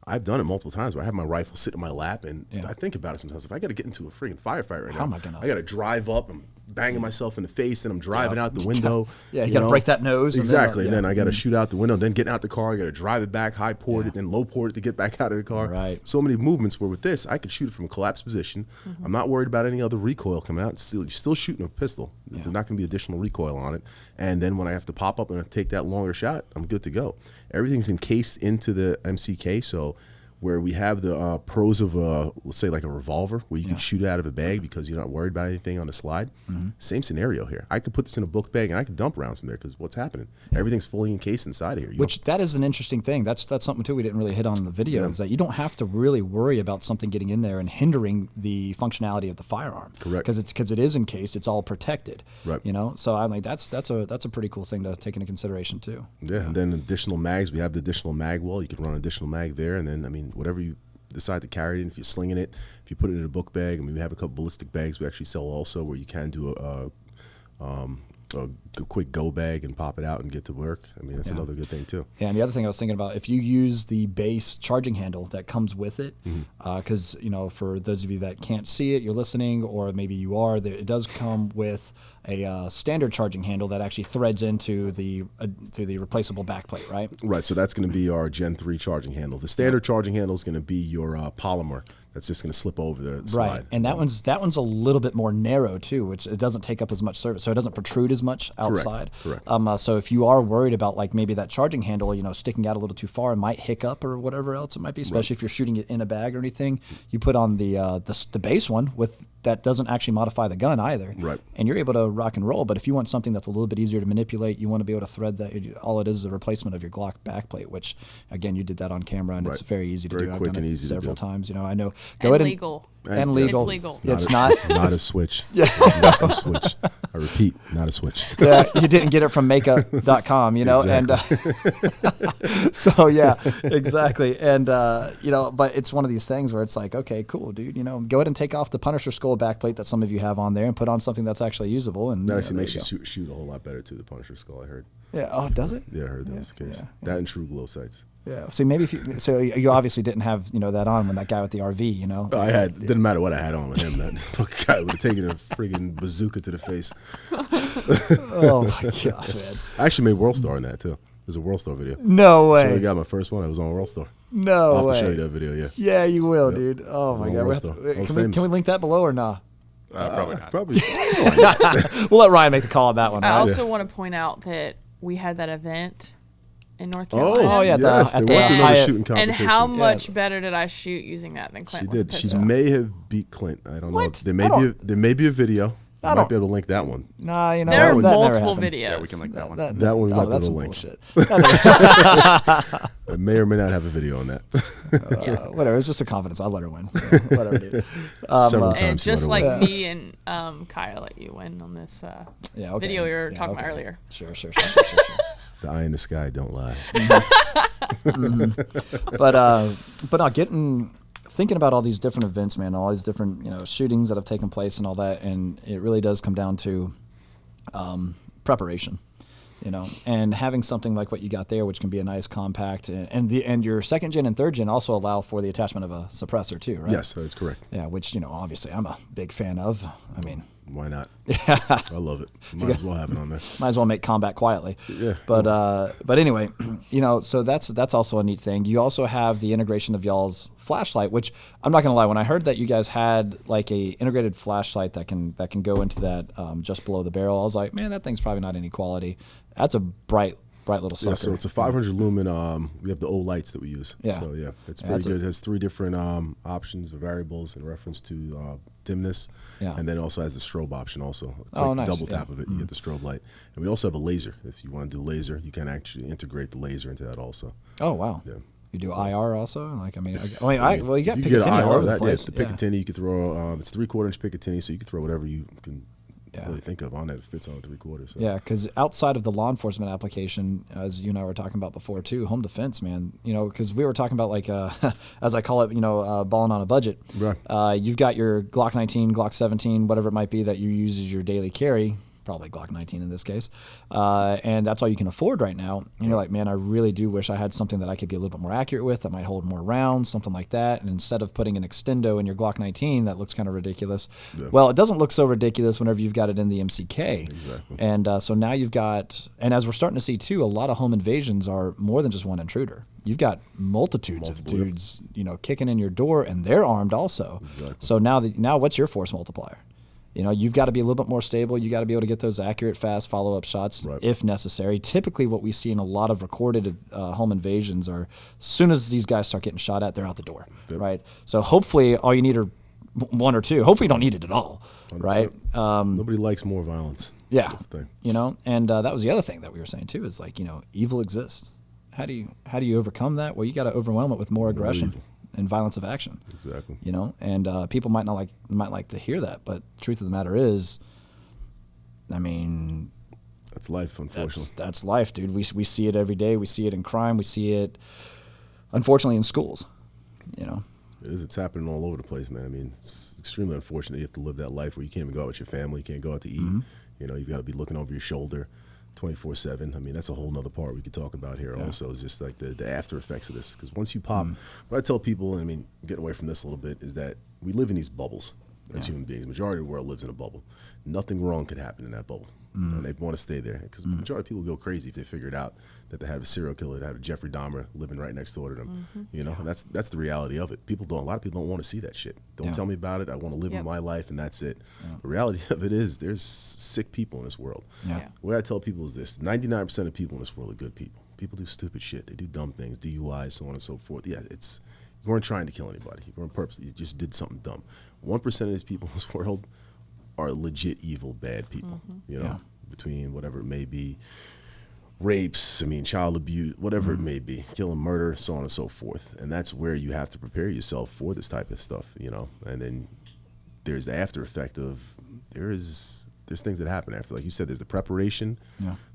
I've done it multiple times where I have my rifle sit in my lap, and I think about it sometimes. If I got to get into a freaking firefight right now, I got to drive up, I'm banging myself in the face, and I'm driving out the window. You got to break that nose. Exactly. And then I got to shoot out the window, then get out the car, I got to drive it back, high port it, then low port it to get back out of the car. Right. So many movements where with this, I could shoot it from a collapsed position. I'm not worried about any other recoil coming out. You're still shooting a pistol. There's not going to be additional recoil on it. And then when I have to pop up and take that longer shot, I'm good to go. Everything's encased into the MCK, so where we have the pros of, let's say, like a revolver, where you can shoot out of a bag because you're not worried about anything on the slide. Same scenario here. I could put this in a book bag, and I could dump rounds from there because what's happening? Everything's fully encased inside of here. Which, that is an interesting thing. That's something, too, we didn't really hit on in the video, is that you don't have to really worry about something getting in there and hindering the functionality of the firearm. Correct. Because it is encased, it's all protected. Right. So that's a pretty cool thing to take into consideration, too. Yeah, and then additional mags. We have the additional mag wall. You can run additional mag there, and then, whatever you decide to carry it in, if you're slinging it, if you put it in a book bag, we have a couple ballistic bags we actually sell also, where you can do a quick go bag and pop it out and get to work. That's another good thing too. Yeah, and the other thing I was thinking about, if you use the base charging handle that comes with it, because for those of you that can't see it, you're listening, or maybe you are, it does come with a standard charging handle that actually threads into the replaceable backplate, right? Right. So that's going to be our Gen 3 charging handle. The standard charging handle is going to be your polymer. That's just going to slip over the slide. Right, and that one's a little bit more narrow too, which it doesn't take up as much surface, so it doesn't protrude as much outside. Correct. So if you are worried about like maybe that charging handle, sticking out a little too far, it might hiccup or whatever else it might be, especially if you're shooting it in a bag or anything. You put on the base one with that doesn't actually modify the gun either. Right. And you're able to rock and roll. But if you want something that's a little bit easier to manipulate, you want to be able to thread that. All it is a replacement of your Glock backplate, which, again, you did that on camera, and it's very easy to do. Quick I've done and it easy to several do. times. You know, I know. And legal. And legal. It's legal. It's not. It's not a switch. Not a switch. I repeat, not a switch. Yeah, you didn't get it from makeup.com, you know, Exactly. and so yeah, exactly. And you know, but it's one of these things where it's like, okay, cool, dude, you know, go ahead and take off the Punisher skull backplate that some of you have on there and put on something that's actually usable. And That actually makes there you shoot a whole lot better too. The Punisher skull, I heard. Yeah. Oh, does it? Yeah, I heard that was the case. Yeah. That and true glow sights. Yeah. See, maybe if you, so you obviously didn't have, you know, that on when that guy with the RV, you know. I had, didn't matter what I had on with him. That guy would have taken a friggin' bazooka to the face. Oh my gosh, man. I actually made World Star in that too. There's a World Star video. No way. So I got my first one. I was on World Star. No I'll have way. to show you that video. Yeah. Yeah, you will, Yep. dude. Oh my on God. World Star. I was famous. Can we link that below or not? Probably not. Probably. We'll let Ryan make the call on that one. I Right? also want to point out that we had that event in North Carolina. Oh, yeah, yes, at there was the another Hyatt. shooting And competition. how much better did I shoot using that than Clint? She with did. the She pistol? may have beat Clint. I don't know. What? There I may be a video. I I don't- might be able to link that one. Nah, you know, There are that never multiple happened. videos. Yeah, we can link that one. That one we might be that's able to some link. bullshit. I may or may not have a video on that. Whatever. It's just a confidence. I'll let her win. Whatever, dude. Several And times. just by like the way. me and Kyle let you win on this Yeah, okay. video you were Yeah, talking okay. about earlier. Sure. The eye in the sky don't lie. But no, thinking about all these different events, man, all these different, you know, shootings that have taken place and all that, and it really does come down to preparation, you know, and having something like what you got there, which can be a nice compact, and your second gen and third gen also allow for the attachment of a suppressor too, right? Yes, that is correct. Yeah, which, you know, obviously I'm a big fan of. I mean, Why not? I love it. Might as well have it on there. might as well make combat quietly. Yeah. But anyway, you know, so that's also a neat thing. You also have the integration of y'all's flashlight, which I'm not gonna lie, when I heard that you guys had like a integrated flashlight that can go into that just below the barrel, I was like, man, that thing's probably not any quality. That's a bright little sucker. Yeah, so it's a 500 lumen. We have the O lights that we use. Yeah. So yeah, it's Yeah, pretty that's good. It has 3 different options or variables in reference to dimness. Yeah. And then it also has the strobe option also. Oh, nice. Double Yeah. tap of it, you get the strobe light. And we also have a laser. If you want to do laser, you can actually integrate the laser into that also. Oh wow. Yeah. You do So- IR also? Like I mean, well, you got you can get Picatinny all IR over the that. place. Yeah, the Picatinny you could throw. It's 3/4 inch Picatinny, so you can throw whatever you can Yeah. really think of on that. It fits on 3/4. So. Yeah, because outside of the law enforcement application, as you and I were talking about before too, home defense, man, you know, because we were talking about like, as I call it, you know, balling on a budget. Right. You've got your Glock 19, Glock 17, whatever it might be that you use as your daily carry, probably Glock 19 in this case, and that's all you can afford right now. And you're like, man, I really do wish I had something that I could be a little bit more accurate with, that might hold more rounds, something like that. And instead of putting an extendo in your Glock 19, that looks kind of ridiculous. Yeah. Well, it doesn't look so ridiculous whenever you've got it in the MCK. Exactly. And so now you've got, and as we're starting to see too, a lot of home invasions are more than just one intruder. You've got multitudes of Multiple, yep. dudes, you know, kicking in your door, and they're armed also. Exactly. So now what's your force multiplier? You know, you've got to be a little bit more stable. You got to be able to get those accurate, fast follow-up shots Right. if necessary. Typically, what we see in a lot of recorded home invasions are, as soon as these guys start getting shot at, they're out the door, Yep. right? So hopefully, all you need are one or two. Hopefully, you don't need it at all, 100%. right? Nobody likes more violence. Yeah, That's the thing. you know, and that was the other thing that we were saying too, is like, you know, evil exists. How do you overcome that? Well, you got to overwhelm it with more aggression evil. and violence of action. Exactly. You know, and people might like to hear that, but the truth of the matter is, I mean, That's life, unfortunately. that's life, dude. We see it every day. We see it in crime. We see it, unfortunately, in schools. You know. It is. It's happening all over the place, man. I mean, it's extremely unfortunate you have to live that life where you can't even go out with your family, you can't go out to eat. Mm-hmm. You know, you've got to be looking over your shoulder 24/7. I mean, that's a whole nother part we could talk about here also, is just like the after effects of this. Because once you pop, what I tell people, and I mean, getting away from this a little bit, is that we live in these bubbles as human beings. The majority of the world lives in a bubble. Nothing wrong could happen in that bubble. And they want to stay there because the majority of people go crazy if they figured out that they have a serial killer, they have a Jeffrey Dahmer living right next door to them. You know, and that's the reality of it. A lot of people don't want to see that shit. Don't Yeah. tell me about it. I want to live Yep. my life, and that's it. The reality of it is there's sick people in this world. Yeah. Yeah. What I tell people is this: 99% of people in this world are good people. People do stupid shit. They do dumb things, DUIs, so on and so forth. Yeah, you weren't trying to kill anybody. You weren't purposely. You just did something dumb. 1% of these people in this world are legit evil, bad people. You know, between whatever it may be, rapes, child abuse, whatever it may be, killing, murder, so on and so forth. And that's where you have to prepare yourself for this type of stuff, you know. And then there's the after effect of there's things that happen after. Like you said, there's the preparation,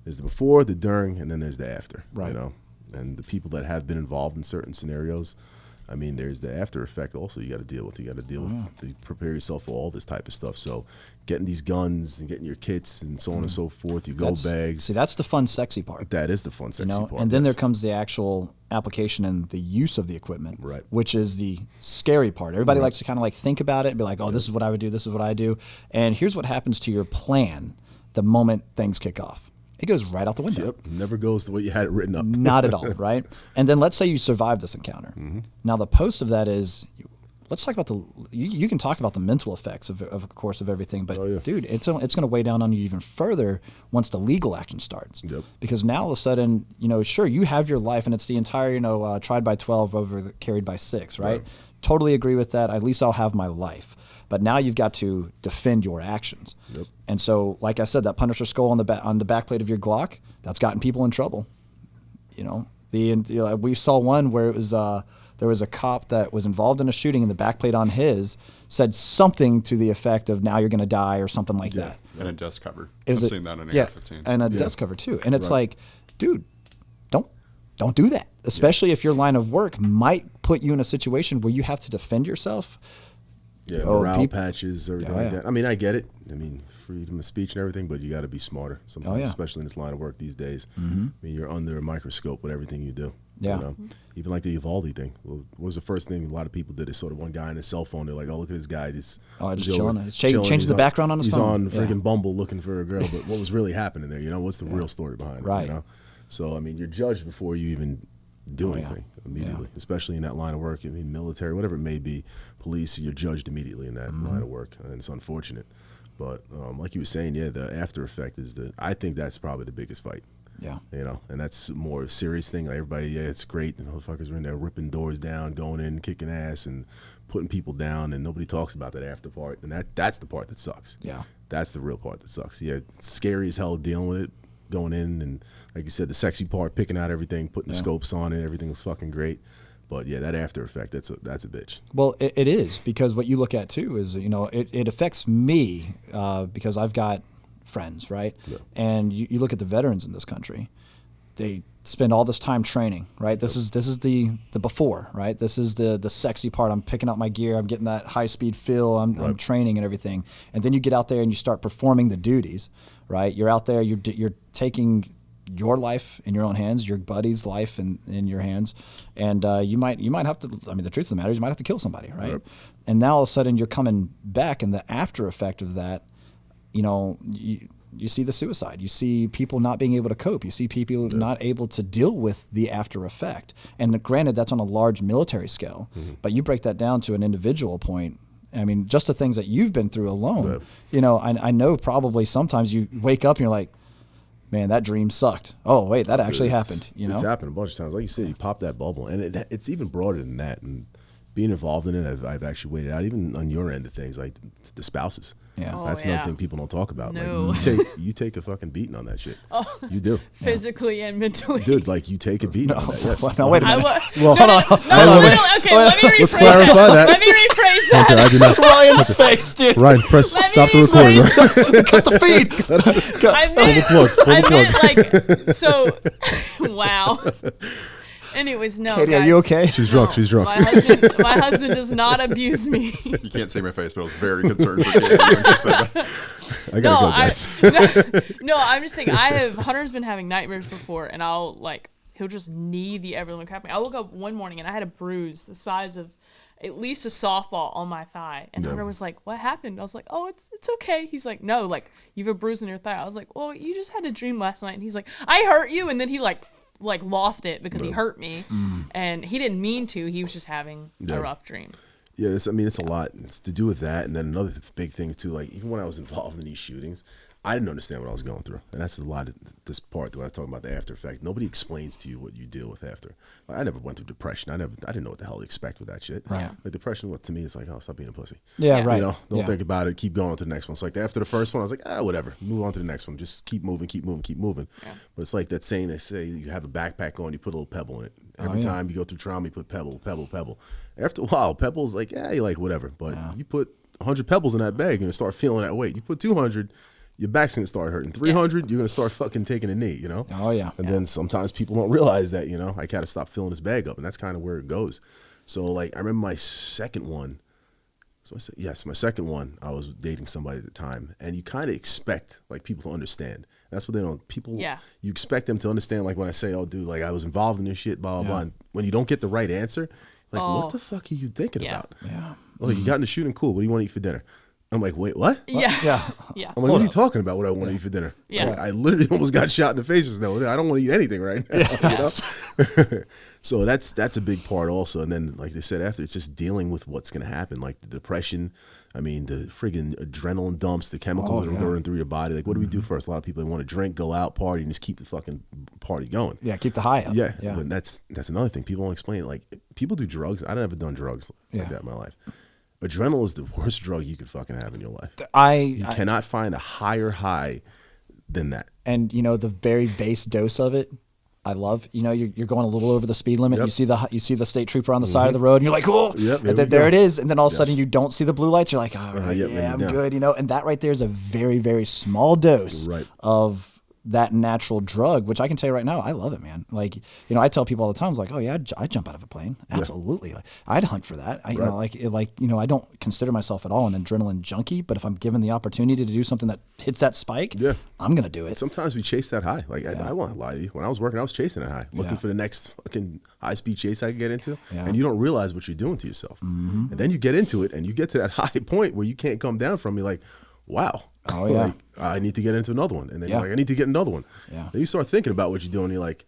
there's the before, the during, and then there's the after, you know. And the people that have been involved in certain scenarios, there's the after effect also you got to deal with. You got to deal with, to prepare yourself for all this type of stuff. So getting these guns and getting your kits and so on and so forth, your go bags. See, that's the fun, sexy part. That is the fun, sexy part. And then there comes the actual application and the use of the equipment, which is the scary part. Everybody likes to kind of like think about it and be like, oh, this is what I would do, this is what I do. And here's what happens to your plan the moment things kick off. It goes right out the window. Yep, never goes the way you had it written up. Not at all, right? And then let's say you survive this encounter. Now the post of that is, let's talk about you can talk about the mental effects of course of everything, but dude, it's going to weigh down on you even further once the legal action starts. Because now all of a sudden, sure, you have your life and it's the entire, tried by 12 over carried by 6, right? Totally agree with that. At least I'll have my life. But now you've got to defend your actions. And so, like I said, that Punisher skull on the backplate of your Glock, that's gotten people in trouble. We saw one where it was there was a cop that was involved in a shooting, and the backplate on his said something to the effect of "now you're going to die" or something like that. And a dust cover. I've seen that in AR-15. And a dust cover too. And it's like, dude, don't do that. Especially if your line of work might put you in a situation where you have to defend yourself. Morale patches, everything like that. I get it. Freedom of speech and everything, but you got to be smarter sometimes, especially in this line of work these days. You're under a microscope with everything you do. Even like the Uvalde thing. What was the first thing a lot of people did? Is sort of one guy on his cell phone. They're like, oh, look at this guy. Just chilling. Changing the background on his phone. He's on freaking Bumble looking for a girl. But what was really happening there? What's the real story behind it? So, you're judged before you even do anything immediately, especially in that line of work. Military, whatever it may be, police, you're judged immediately in that line of work, and it's unfortunate. But like you were saying, the after effect is I think that's probably the biggest fight. And that's a more serious thing. Like everybody, it's great. The motherfuckers are in there ripping doors down, going in, kicking ass, and putting people down, and nobody talks about that after part. And that's the part that sucks. That's the real part that sucks. It's scary as hell dealing with it, going in, and like you said, the sexy part, picking out everything, putting the scopes on it, everything was fucking great. But that after effect, that's a bitch. Well, it is, because what you look at too is, it affects me because I've got friends, right? And you look at the veterans in this country, they spend all this time training, right? This is the before, right? This is the sexy part. I'm picking up my gear, I'm getting that high speed feel, I'm training and everything. And then you get out there and you start performing the duties, right? You're out there, you're taking your life in your own hands, your buddy's life in your hands, and you might have to. The truth of the matter is, you might have to kill somebody, right? And now all of a sudden you're coming back, and the after effect of that, you see the suicide, you see people not being able to cope, you see people not able to deal with the after effect. And granted, that's on a large military scale, but you break that down to an individual point. Just the things that you've been through alone. I know probably sometimes you wake up and you're like, man, that dream sucked. Oh, wait, that actually happened. It's happened a bunch of times. Like you said, you pop that bubble. And it's even broader than that. And being involved in it, I've actually waited out, even on your end of things, like the spouses. That's another thing people don't talk about. No. Like you take a fucking beating on that shit. You do. Physically and mentally. Dude, like you take a beating on that. Yes. No, wait a minute. Hold on. Okay, let me rephrase Let's clarify that. Let me rephrase that. I do not. Ryan's face, dude. Ryan, stop the recording. Cut the feed. Wow. Anyways, no, Katie, guys. are you okay? She's drunk. She's drunk. My husband does not abuse me. You can't see my face, but I was very concerned for Katie when she said that. I gotta go, guys. No, I'm just saying, Hunter's been having nightmares before, and he'll just knee the ever-living crap. I woke up one morning, and I had a bruise the size of at least a softball on my thigh. And Hunter was like, what happened? I was like, oh, it's okay. He's like, no, you have a bruise in your thigh. I was like, well, you just had a dream last night. And he's like, I hurt you. And then he lost it because he hurt me, and he didn't mean to. He was just having a rough dream. Yeah, I mean, it's a lot. It's to do with that, and then another big thing too. Like even when I was involved in these shootings, I didn't understand what I was going through, and that's a lot of this part that I was talking about, the after effect. Nobody explains to you what you deal with after. Like, I never went through depression. I didn't know what the hell to expect with that shit. Right. Like depression, what to me is like, oh, stop being a pussy. Yeah, Yeah. right. You know, don't Yeah. think about it. Keep going to the next one. It's like after the first one, I was like, whatever. Move on to the next one. Just keep moving, keep moving, keep moving. Yeah. But it's like that saying they say you have a backpack on, you put a little pebble in it. Every yeah. time you go through trauma, you put pebble, pebble, pebble. After a while, pebble's like, you're like whatever. But you put 100 pebbles in that bag, and you start feeling that weight. You put 200. Your back's gonna start hurting. 300, you're gonna start fucking taking a knee, you know? Oh, yeah. And then sometimes people don't realize that, you know, I gotta stop filling this bag up, and that's kind of where it goes. So like I remember my second one. So I said, yes, my second one, I was dating somebody at the time, and you kind of expect like people to understand. That's what they don't. People, Yeah. you expect them to understand. Like when I say, "Oh, dude, like I was involved in this shit," blah blah blah. And when you don't get the right answer, like what the fuck are you thinking Yeah. about? Yeah. Oh, you got in the shooting, cool. What do you want to eat for dinner? I'm like, wait, what? Yeah. Yeah. Yeah. I'm like, what are you talking about? What I want to eat for dinner? Yeah. Like, I literally almost got shot in the face just now. I don't want to eat anything right now. You know? So that's a big part also. And then, like they said, after it's just dealing with what's going to happen, like the depression. I mean, the friggin' adrenaline dumps, the chemicals that are running through your body. Like, what do we do first? A lot of people want to drink, go out, party, and just keep the fucking party going. Yeah. Keep the high up. Yeah, Yeah. but that's another thing. People don't explain it. Like, people do drugs. I've never done drugs like that in my life. Adrenaline is the worst drug you could fucking have in your life. You cannot find a higher high than that. And you know the very base dose of it, I love. You know, you're going a little over the speed limit. Yep. You see the state trooper on the side of the road, and you're like, oh, Yep, and then there it is. And then all of a sudden Yes. you don't see the blue lights. You're like, all right, yep, yeah, then I'm you're down. good. You know, and that right there is a very very small dose Right. of that natural drug, which I can tell you right now, I love it, man. Like, you know, I tell people all the time, I was like, oh yeah, I'd jump out of a plane, absolutely. Like, I'd hunt for that. You know, you know, I don't consider myself at all an adrenaline junkie, but if I'm given the opportunity to do something that hits that spike, I'm gonna do it. Sometimes we chase that high. Like I won't lie to you. When I was working, I was chasing that high, looking for the next fucking high speed chase I could get into. Yeah. And you don't realize what you're doing to yourself. And then you get into it, and you get to that high point where you can't come down from. You're like, wow. Oh, yeah. Like, I need to get into another one, and then Yeah. you're like, I need to get another one. Yeah. Then you start thinking about what you're doing. And you're like,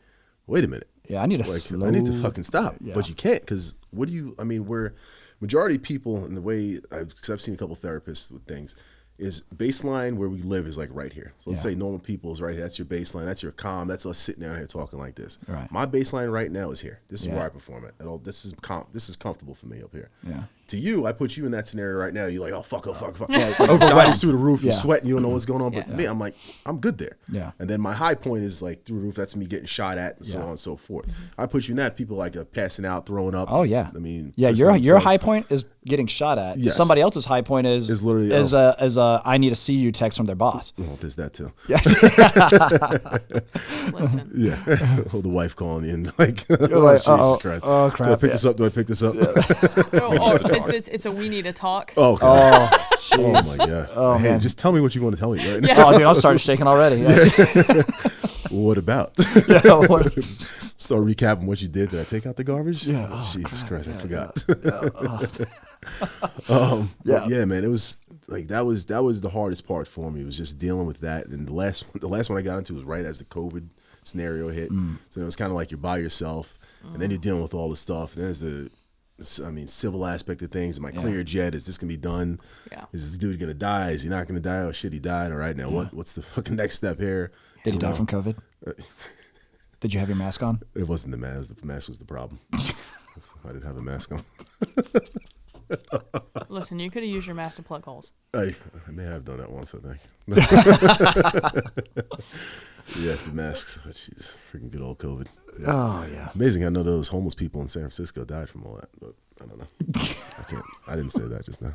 wait a minute. Yeah, I need to Like, slow. I need to fucking stop. Yeah. But you can't, because what do you? I mean, we're majority of people in the way, because I've seen a couple therapists with things, is baseline where we live is like right here. So let's say normal people is right here. That's your baseline. That's your calm. That's us sitting down here talking like this. Right. My baseline right now is here. This is Yeah. where I perform at. This is This is comfortable for me up here. Yeah. To you, I put you in that scenario right now. You're like, oh fuck, oh fuck, fuck. overwhelmed. Anxiety's through the roof. You're Yeah. sweating. You don't know what's going on. But me, I'm like, I'm good there. Yeah. And then my high point is like through the roof. That's me getting shot at, and so on and so forth. I put you in that. People like passing out, throwing up. Oh yeah. I mean, yeah. that's Your what I'm your saying. high point is getting shot at. Yes. Somebody else's high point is literally, a I need to see you text from their boss. Well, there's that too. Listen. Yeah. Or the wife calling you and like, like, Jesus uh-oh. Christ. Oh, Do I crap, pick this up? Do I pick this up? It's a we need to talk. Oh, okay. Oh, Oh jeez. my god. Oh, Hey, man. just tell me what you want to tell me right now. Oh, dude, I'll start shaking already. What about? Yeah, what- Start recapping what you did. Did I take out the garbage? Yeah. Oh, Jesus Christ, I forgot. Yeah. But yeah, man, it was like that was the hardest part for me. It was just dealing with that. And the last one I got into was right as the COVID scenario hit. So it was kind of like you're by yourself, and then you're dealing with all the stuff. And there's civil aspect of things. Am I clear jet? Is this gonna be done? Yeah. Is this dude gonna die? Is he not gonna die? Oh shit, he died. All right, now what's the fucking next step here? Did he You die know? from COVID? Did you have your mask on? It wasn't the mask. The mask was the problem. I didn't have a mask on. Listen, you could have used your mask to plug holes. I may have done that once, I think. Yeah, the masks. Oh, jeez, freaking good old COVID. Yeah. Oh yeah. Amazing. I know those homeless people in San Francisco died from all that, but I don't know. I didn't say that just now.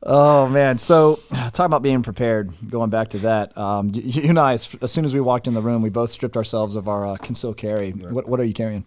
Oh man. So talking about being prepared, going back to that, you and I, as soon as we walked in the room, we both stripped ourselves of our concealed carry. What are you carrying?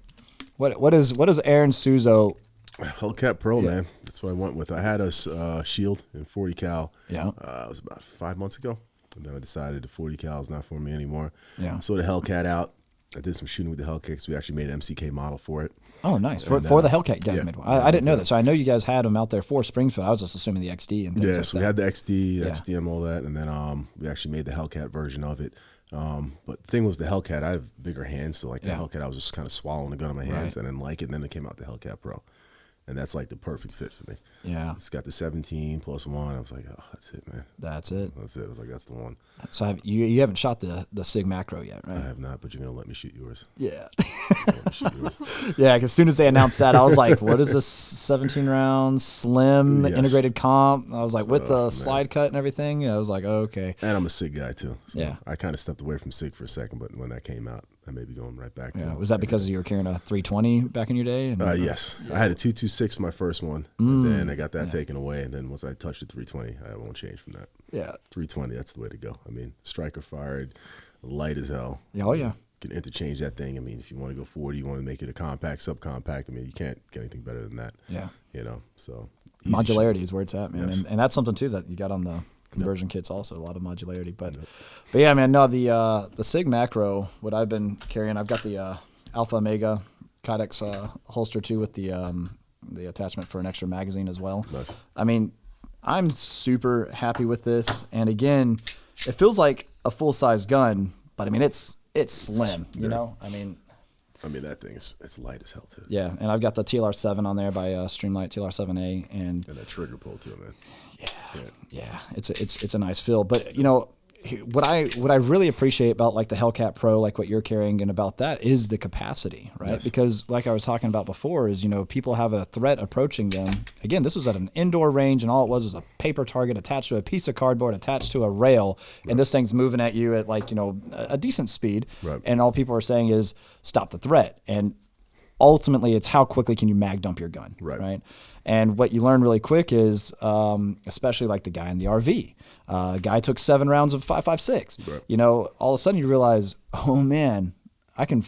What is Aaron Suozzo? Hellcat Pro, man. That's what I went with. I had a shield in 40 cal. Yeah. It was about 5 months ago. And then I decided the 40 cal is not for me anymore. Yeah. So the Hellcat out. I did some shooting with the Hellcats. We actually made an MCK model for it. Oh, nice. For And, the Hellcat, you guys made one. I didn't know that. So I know you guys had them out there for Springfield. I was just assuming the XD and things Yeah, like so that. we had the XD, Yeah. XDM, all that, and then we actually made the Hellcat version of it. But the thing was the Hellcat, I have bigger hands, so like the Yeah. Hellcat, I was just kind of swallowing the gun in my hands. Right. I didn't like it, and then it came out the Hellcat Pro. and that's like the perfect fit for me. Yeah. It's got the 17 plus 1. I was like, oh, that's it, man. That's it. That's it. I was like, that's the one. So you haven't shot the SIG macro yet, right? I have not, but you're gonna let me shoot yours. Yeah. Let me shoot yours. Yeah, because as soon as they announced that, I was like, what is this 17 round slim Yes. integrated comp? I was like, with the man. slide cut and everything. I was like, oh, okay. And I'm a SIG guy too. So Yeah. I kind of stepped away from SIG for a second, but when that came out, I may be going right back to Yeah. it. Was that because you were carrying a 320 back in your day? And, Yes. I had a 226 my first one, and then I got that taken away, and then once I touched the 320, I won't change from that. Yeah. 320, that's the way to go. I mean, striker fired, light as hell. Yeah, oh, yeah. You can interchange that thing. I mean, if you want to go 40, you want to make it a compact, subcompact. I mean, you can't get anything better than that. Yeah. You know, so easy Modularity is where it's at, man. Yes. And that's something, too, that you got on the conversion kits also, a lot of modularity. But yeah, man, no, the SIG macro, what I've been carrying, I've got the Alpha Omega Kydex holster, too, with the attachment for an extra magazine as well. Nice. I mean, I'm super happy with this. And again, it feels like a full-size gun, but I mean, it's slim, you know? I mean, that thing it's light as hell too. yeah. And I've got the TLR7 on there by Streamlight TLR7A, and that trigger pull too, man. yeah, it's a nice feel. But you know, what I really appreciate about like the Hellcat Pro, like what you're carrying, and about that is the capacity, right? Yes. Because like I was talking about before, is, you know, people have a threat approaching them. Again, this was at an indoor range, and all it was a paper target attached to a piece of cardboard attached to a rail, and this thing's moving at you at like, you know, a decent speed, Right. and all people are saying is stop the threat. And ultimately, it's how quickly can you mag dump your gun, right? And what you learn really quick is, especially like the guy in the RV, guy took 7 rounds of 5.56. Right. You know, all of a sudden you realize, oh man, I can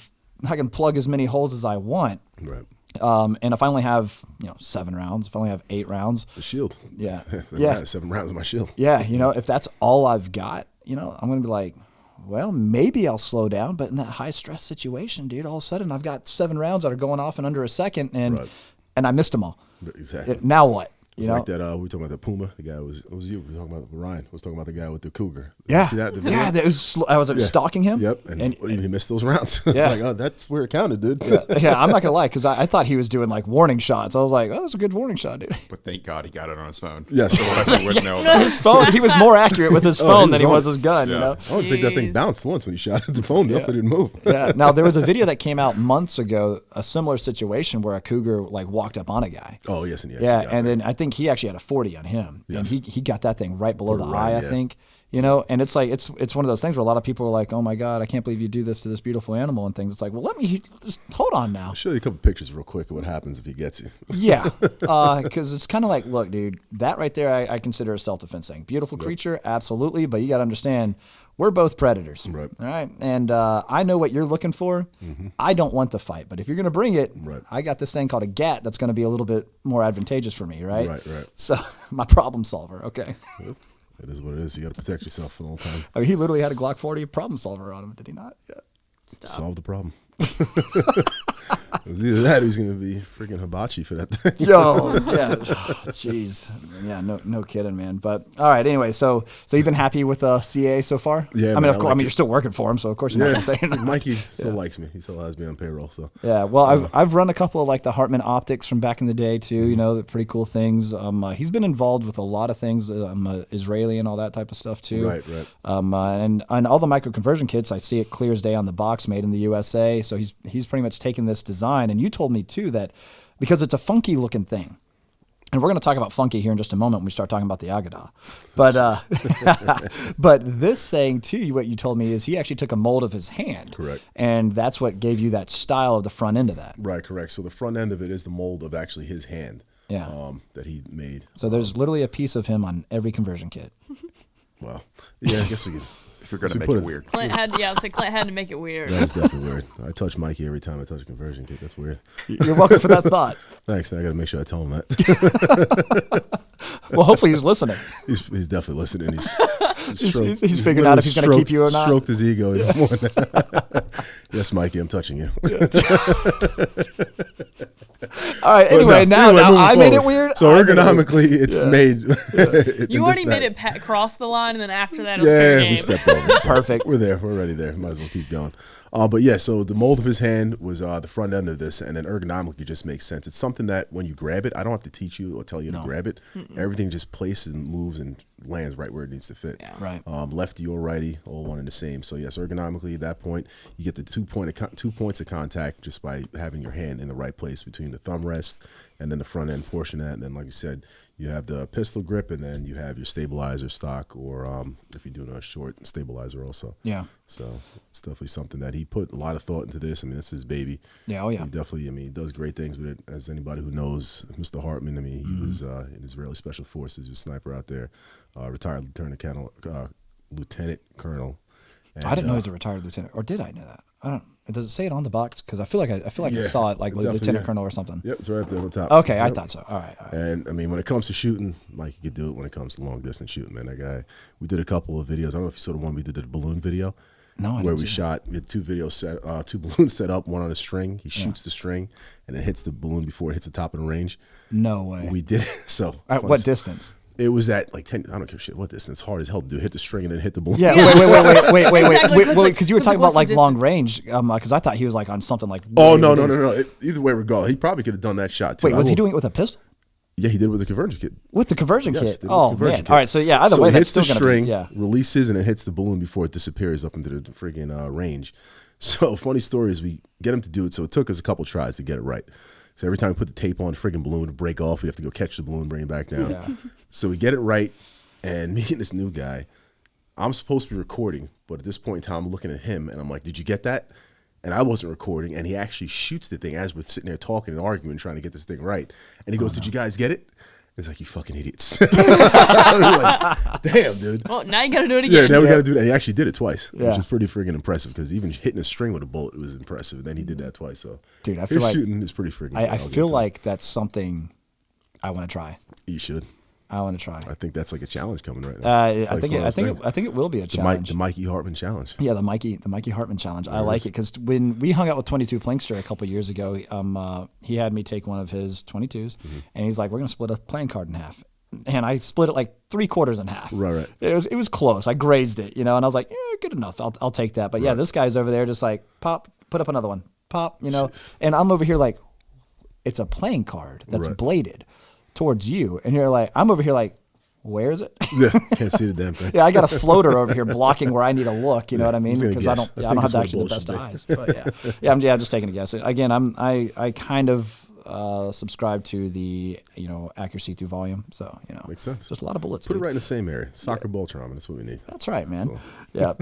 plug as many holes as I want. Right. And if I only have, you know, 7 rounds, if I only have 8 rounds, The shield. Yeah. I Yeah. had 7 rounds of my shield. yeah, you know, if that's all I've got, you know, I'm gonna be like, well, maybe I'll slow down. But in that high stress situation, dude, all of a sudden I've got 7 rounds that are going off in under a second, and Right. I missed them all. Exactly. Now what? It's You know? like that. We were talking about the Puma. The guy was. It was you. We were talking about Ryan. Was talking about the guy with the Cougar. Did Yeah, you see that? The video? yeah. That was I was stalking him. Yep. And he missed those rounds. Yeah. It's like, oh, that's where it counted, dude. Yeah, I'm not gonna lie, because I thought he was doing like warning shots. I was like, oh, that's a good warning shot, dude. But thank God he got it on his phone. Yes. Otherwise he wouldn't know about it. His phone. He was more accurate with his Oh, phone he than he was was his gun. You Yeah. know. I don't think that thing Jeez. bounced once when he shot at the phone. It didn't move. Yeah. Now there was a video that came out months ago, a similar situation where a cougar like walked up on a guy. Oh yes, and Yeah, and then I think he actually had a 40 on him, and he got that thing right below the right, eye, I yeah. think. You know, and it's like it's one of those things where a lot of people are like, "Oh my God, I can't believe you do this to this beautiful animal," and things. It's like, well, let me just hold on now. I'll show you a couple pictures real quick of what happens if he gets you. Yeah, because it's kind of like, look, dude, that right there, I consider a self-defense thing. Beautiful creature, absolutely, but you got to understand, we're both predators, Right. All right, and I know what you're looking for. I don't want the fight, but if you're gonna bring it, Right. I got this thing called a GAT that's going to be a little bit more advantageous for me, right? Right. So my problem solver, okay. It is what it is. You got to protect yourself for a long time. I mean, he literally had a Glock 40 problem solver on him, did he not? Yeah. Stop. Solve the problem. It was either that or he's going to be freaking hibachi for that thing. Yo, yeah, jeez, yeah, no kidding, man. But all right, anyway, so you've been happy with CA so far? Yeah, I mean, man, of course, I like you're it. still working for him, so of course you're not gonna say it. Mikey still likes me. He still has me on payroll. So Yeah, well, I've run a couple of like the Hartman optics from back in the day too. You know, the pretty cool things. He's been involved with a lot of things, Israeli and all that type of stuff too. Right. And all the micro conversion kits, I see it clear as day on the box, made in the USA. So he's pretty much taken this design, and you told me too that because it's a funky looking thing. And we're going to talk about funky here in just a moment when we start talking about the Agada. But but this saying too, what you told me is he actually took a mold of his hand. Correct. And that's what gave you that style of the front end of that. Right, correct. So the front end of it is the mold of actually his hand. Yeah. That he made. So there's literally a piece of him on every conversion kit. Well, yeah, I guess we could. If you're going to we make put it it- weird. Clint had to make it weird. That is definitely weird. I touch Mikey every time I touch a conversion kit. That's weird. You're welcome for that thought. Thanks. Now I got to make sure I tell him that. Well, hopefully he's listening. He's definitely listening. He's He's figuring out if he's gonna keep you or not. Stroked his ego. Yes, Mikey, I'm touching you. All right. Anyway, now I made it weird. So ergonomically, it's made. You already made it cross the line, and then after that, it was fair game. We stepped over. So Perfect. We're there. We're already there. Might as well keep going. But yeah, so the mold of his hand was the front end of this, and then ergonomically just makes sense. It's something that when you grab it, I don't have to teach you or tell you to grab it. Everything just places and moves and lands right where it needs to fit. Yeah. Right. Lefty or righty, all one and the same. So yes, ergonomically at that point, you get the 2 points of contact just by having your hand in the right place between the thumb rest and then the front end portion of that. And then, like you said, you have the pistol grip, and then you have your stabilizer stock, or if you're doing a short stabilizer also. Yeah. So it's definitely something that he put a lot of thought into this. I mean, this is his baby. Yeah. Oh yeah. He definitely, I mean, he does great things with it. As anybody who knows Mr. Hartman, I mean, he was in Israeli Special Forces, he was a sniper out there, retired lieutenant colonel. And, I didn't know he was a retired lieutenant, or did I know that? I don't. Does it say it on the box? Because I feel like I saw it like lieutenant colonel or something. Yep, it's right up there on the top. Okay, yep. I thought so. All right. And I mean, when it comes to shooting, Mike, you could do it. When it comes to long distance shooting, man, that guy. We did a couple of videos. I don't know if you saw the one we did, the balloon video. No, I where didn't we see shot. We had two balloons set up, one on a string. He shoots the string, and it hits the balloon before it hits the top of the range. No way. We did it. So at what distance? It was at like 10. I don't give a shit what distance. It's hard as hell to do. Hit the string and then hit the balloon. Yeah. Wait. Exactly, Because you were talking about like the long range. Because I thought he was like on something like. Oh no. Either way, regardless, he probably could have done that shot too. Wait, was he doing it with a pistol? Yeah, he did it with a conversion kit. With the conversion Yes, kit. did it with Oh the conversion man. kit. All right. So yeah. Either So way, it that's hits still the going to string, be. Yeah. releases, and it hits the balloon before it disappears up into the freaking range. So funny story is we get him to do it. So it took us a couple tries to get it right. So every time we put the tape on the friggin' balloon to break off, we have to go catch the balloon, bring it back down. Yeah. So we get it right, and me and this new guy, I'm supposed to be recording, but at this point in time, I'm looking at him, and I'm like, "Did you get that?" And I wasn't recording, and he actually shoots the thing as we're sitting there talking and arguing, trying to get this thing right. And he goes, "Did you guys get it?" It's like, "You fucking idiots." I'm like, damn, dude. Well, now you got to do it again. Yeah, now we got to do that. He actually did it twice, Yeah. which is pretty friggin' impressive, because even hitting a string with a bullet was impressive. And then he did that twice. So, Dude, I his feel like shooting is pretty friggin' I good. feel like that's something I want to try. You should. I want to try. I think that's like a challenge coming right now. I think it will be a challenge. The Mikey Hartman challenge. Yeah, the Mikey Hartman challenge. I like it because when we hung out with 22 Plinkster a couple years ago, he had me take one of his 22s, and he's like, "We're gonna split a playing card in half." And I split it like 3/4 in half. Right. It was close. I grazed it, and I was like, "Yeah, good enough. I'll take that." But yeah, this guy's over there just like pop, put up another one, pop, and I'm over here like, it's a playing card that's bladed towards you, and you're like, I'm over here like, where is it? Yeah, can't see the damn thing. Yeah, I got a floater over here blocking where I need to look. You know what I mean? Because I guess. don't I have think actually the it's best what eyes. But yeah, I'm just taking a guess. Again, I kind of subscribe to the accuracy through volume. So Makes sense. Just a lot of bullets. Put dude. it right in the same area. Soccer ball trauma. That's what we need. That's right, man. Yeah.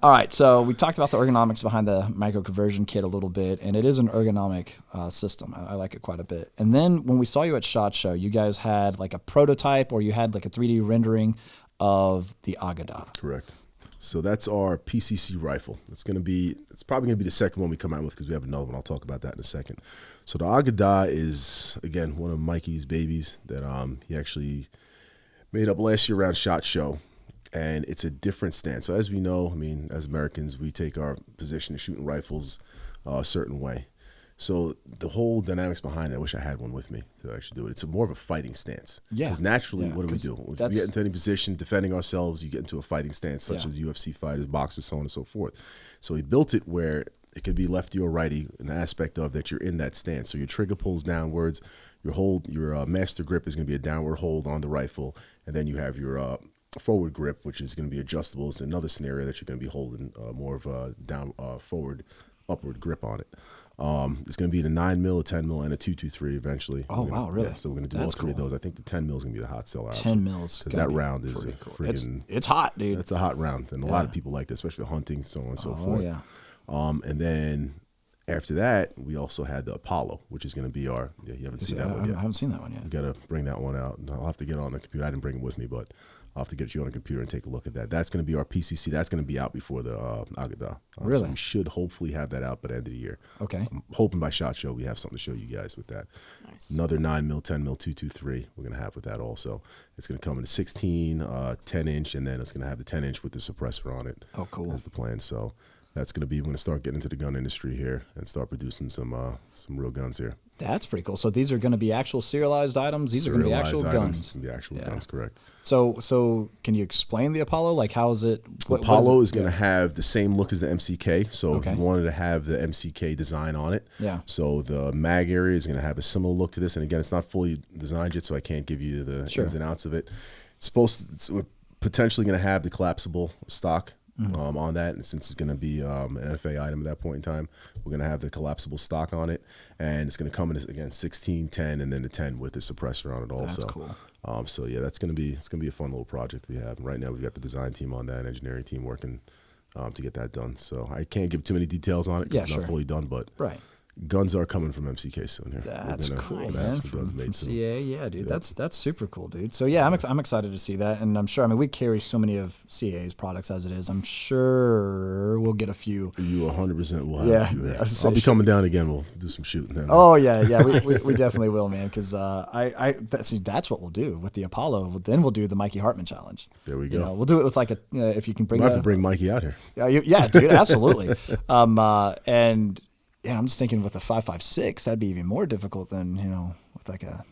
All right. So we talked about the ergonomics behind the micro conversion kit a little bit, and it is an ergonomic system. I like it quite a bit. And then when we saw you at SHOT Show, you guys had like a prototype, or you had like a 3D rendering of the Agada. Correct. So that's our PCC rifle. It's probably gonna be the second one we come out with, because we have another one. I'll talk about that in a second. So the Agada is, again, one of Mikey's babies that he actually made up last year around SHOT Show, and it's a different stance. So as we know, I mean, as Americans, we take our position in shooting rifles a certain way. So the whole dynamics behind it, I wish I had one with me to actually do it. It's more of a fighting stance. Yeah. Because naturally, what do we do? We get into any position, defending ourselves, you get into a fighting stance, such as UFC fighters, boxers, so on and so forth. So he built it where it could be lefty or righty, in the aspect of that you're in that stance. So your trigger pulls downwards, your master grip is going to be a downward hold on the rifle, and then you have your forward grip, which is going to be adjustable. It's another scenario that you're going to be holding more of a upward grip on it. It's going to be the 9mm, a 10mm, and a 223 eventually. Oh, wow, really? Yeah, so we're going to do all three of those. I think the 10mm is going to be the hot seller. 10mm, because that round is a cool. freaking. It's hot, dude. It's a hot round, and a lot of people like that, especially hunting, so on and so forth. Yeah. And then after that, we also had the Apollo, which is going to be our. Yeah, you haven't seen that one yet. I haven't seen that one yet. You got to bring that one out. I'll have to get it on the computer. I didn't bring it with me, but I'll have to get you on a computer and take a look at that. That's going to be our PCC. That's going to be out before the Agada. Really? So we should hopefully have that out by the end of the year. Okay. I'm hoping by SHOT Show we have something to show you guys with that. Nice. Another 9mm, 10mm, 223 we're going to have with that also. It's going to come in a 16, 10-inch, and then it's going to have the 10-inch with the suppressor on it. Oh, cool. That's the plan. So that's going to be we're going to start getting into the gun industry here and start producing some real guns here. That's pretty cool. So these are going to be actual serialized items. These are going to be actual guns. The actual guns, correct. So can you explain the Apollo? Like, how is it? Apollo is going to have the same look as the MCK. So if you wanted to have the MCK design on it, so the mag area is going to have a similar look to this. And again, it's not fully designed yet, so I can't give you the ins and outs of it. We're potentially going to have the collapsible stock on that, and since it's going to be an NFA item at that point in time, we're going to have the collapsible stock on it, and it's going to come in again 16, 10, and then the 10 with the suppressor on it also. That's cool. So yeah, it's going to be a fun little project we have. And right now we've got the design team on that, engineering team working to get that done. So I can't give too many details on it because it's not fully done, but guns are coming from MCK soon here. That's cool, man. From CA, yeah, dude. That's super cool, dude. So yeah, I'm excited to see that, and I'm sure. I mean, we carry so many of CA's products as it is. I'm sure we'll get a few. You 100% will have a few. Yeah. I'll be coming down again. We'll do some shooting then. Oh yeah, we definitely will, man. Because that's what we'll do with the Apollo. Then we'll do the Mikey Hartman challenge. There we go. We'll do it with like if you can bring. We'll have to bring Mikey out here. Yeah, dude, absolutely. And. Yeah, I'm just thinking with a 5.56, that'd be even more difficult than, with like a.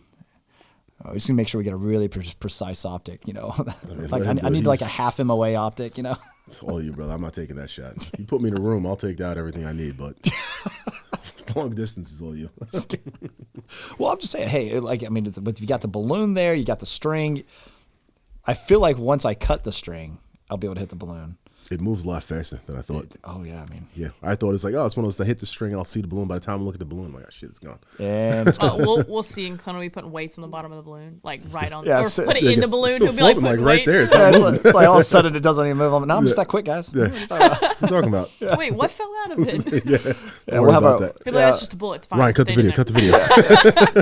We just need to make sure we get a really precise optic, I need like a half MOA optic, It's all you, brother. I'm not taking that shot. You put me in a room, I'll take out everything I need, but long distance is all you. Well, I'm just saying, hey, if you got the balloon there, you got the string. I feel like once I cut the string, I'll be able to hit the balloon. It moves a lot faster than I thought. Yeah, I thought it's like, it's one of those to hit the string, I'll see the balloon. By the time I look at the balloon, I'm like, shit, it's gone. And it's we'll see in Clone, we putting weights on the bottom of the balloon, like right on, or put it in the balloon. He'll be like putting right weights. there. It's like all of a sudden it doesn't even move. I'm just that quick, guys. Yeah. What are you talking about? Wait, what fell out of it? We'll have that. That's just a bullet. It's fine. Ryan, cut the video.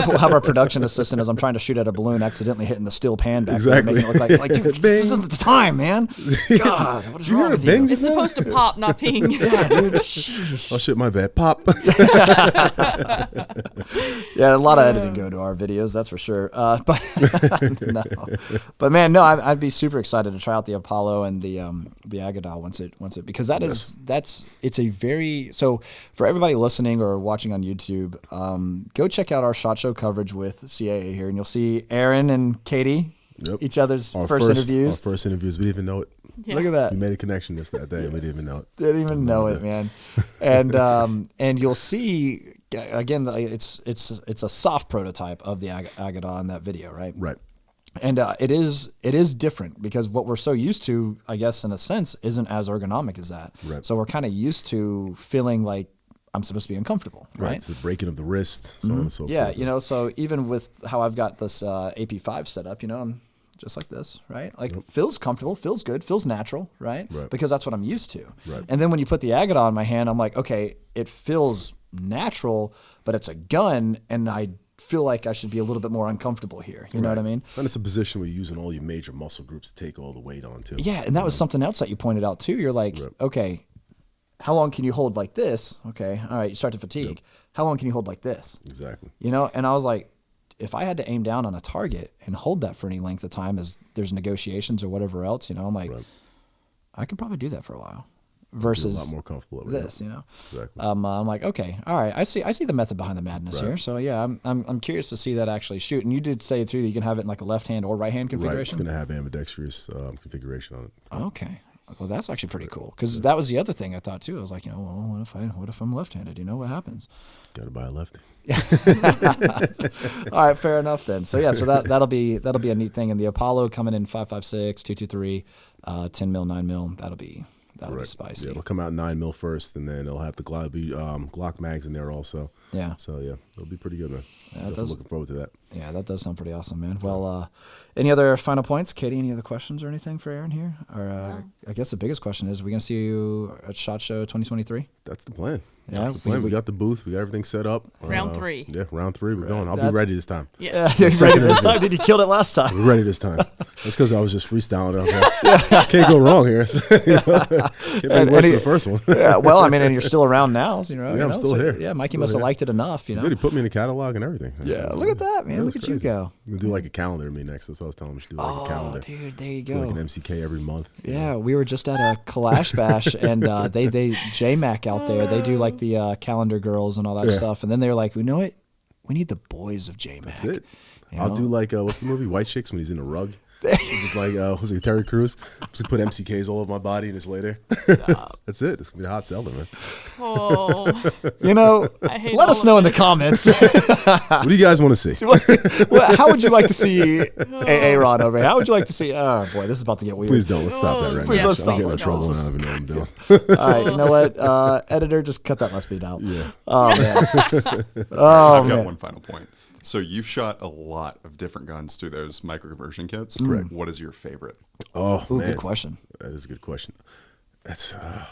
We'll have our production assistant as I'm trying to shoot at a balloon, accidentally hitting the steel pan back exactly. there, making it look like dude, this isn't the time, man. God, what is wrong with you? It's supposed to pop, not ping. Yeah, dude. Oh shit, my bad. Pop. Yeah, a lot of editing go into our videos, that's for sure. But man, no, I'd be super excited to try out the Apollo and the Agadah once it because it's a very so for everybody listening or watching on YouTube, go check out our SHOT Show coverage with CAA here, and you'll see Aaron and Katie. Yep. Each other's first interviews. Our first interviews. We didn't even know it. Yeah. Look at that. We made a connection that day. We didn't even know it. Didn't even know it, man. And you'll see again. It's a soft prototype of the Agadah in that video, right? Right. And it is different because what we're so used to, I guess, in a sense, isn't as ergonomic as that. Right. So we're kind of used to feeling like I'm supposed to be uncomfortable, right? It's the breaking of the wrist, so on and so forth. Yeah, so even with how I've got this AP5 set up, I'm just like this, right? Like feels comfortable, feels good, feels natural, right? Because that's what I'm used to. Right. And then when you put the Agadah on my hand, I'm like, okay, it feels natural, but it's a gun, and I feel like I should be a little bit more uncomfortable here. You know what I mean? And it's a position where you're using all your major muscle groups to take all the weight on too. Yeah, and that was something else that you pointed out too. You're like, okay, how long can you hold like this? Okay, all right, you start to fatigue. How long can you hold like this? Exactly. And I was like, if I had to aim down on a target and hold that for any length of time as there's negotiations or whatever else, I'm like, I could probably do that for a while. Versus a lot more comfortable over this, Exactly. I'm like, okay, all right, I see the method behind the madness here. So yeah, I'm curious to see that actually shoot. And you did say too that you can have it in like a left hand or right hand configuration. Right, it's going to have ambidextrous configuration on it. Okay. Well, that's actually pretty cool because that was the other thing I thought too. I was like, well, what if I'm left-handed? What happens? Got to buy a lefty. All right, fair enough then. So yeah, so that'll be a neat thing. And the Apollo coming in 5.56, 223, 10 mil, 9 mil. That'll be spicy. Yeah, it'll come out 9 mil first, and then it'll have the Glock mags in there also. Yeah. So yeah, it'll be pretty good, man. Looking forward to that. Yeah, that does sound pretty awesome, man. Well, any other final points, Katie? Any other questions or anything for Aaron here? Or I guess the biggest question is, are we gonna see you at SHOT Show 2023? That's the plan. Yeah, that's the plan. We got the booth. We got everything set up. Round 3. Yeah, round 3. We're going. I'll be ready this time. Yes. You're ready this time? Dude, you killed it last time. We're ready this time. That's because I was just freestyling. I was like, can't go wrong here. Can't be worse than the first one. Yeah, well, I mean, and you're still around now. So, I'm still here. Yeah, Mikey must have liked it enough. He put me in the catalog and everything. Yeah, look at that, man. man. Look at you go. We'll do like a calendar to me next. That's what I was telling him. We should do like a calendar. Dude, there you Do go. like an MCK every month. Yeah, we were just at a Kalash Bash, and they JMac out there. They do like the calendar girls and all that stuff. And then they were like, you know what? We need the boys of JMac. That's it. You I'll know? do like what's the movie White Chicks when he's in a rug. It's like was it Terry Crews? Just put MCKs all over my body and it's later. That's it. It's gonna be a hot seller, man. Oh, You know, I hate let all us of know in the this. comments. What do you guys want to see? Well, how would you like to see Aaron over here? How would you like to see? Oh boy, this is about to get weird. Please don't. Let's stop that right Please, now. let's I'm stop. getting in trouble and I don't even know what I'm doing. All right, you know what? Editor, just cut that must beat out. Yeah. Oh man. Oh I've got man. one final point. So you've shot a lot of different guns through those micro conversion kits. Correct. What is your favorite? Oh, Ooh, man. good question. That is a good question. That's, I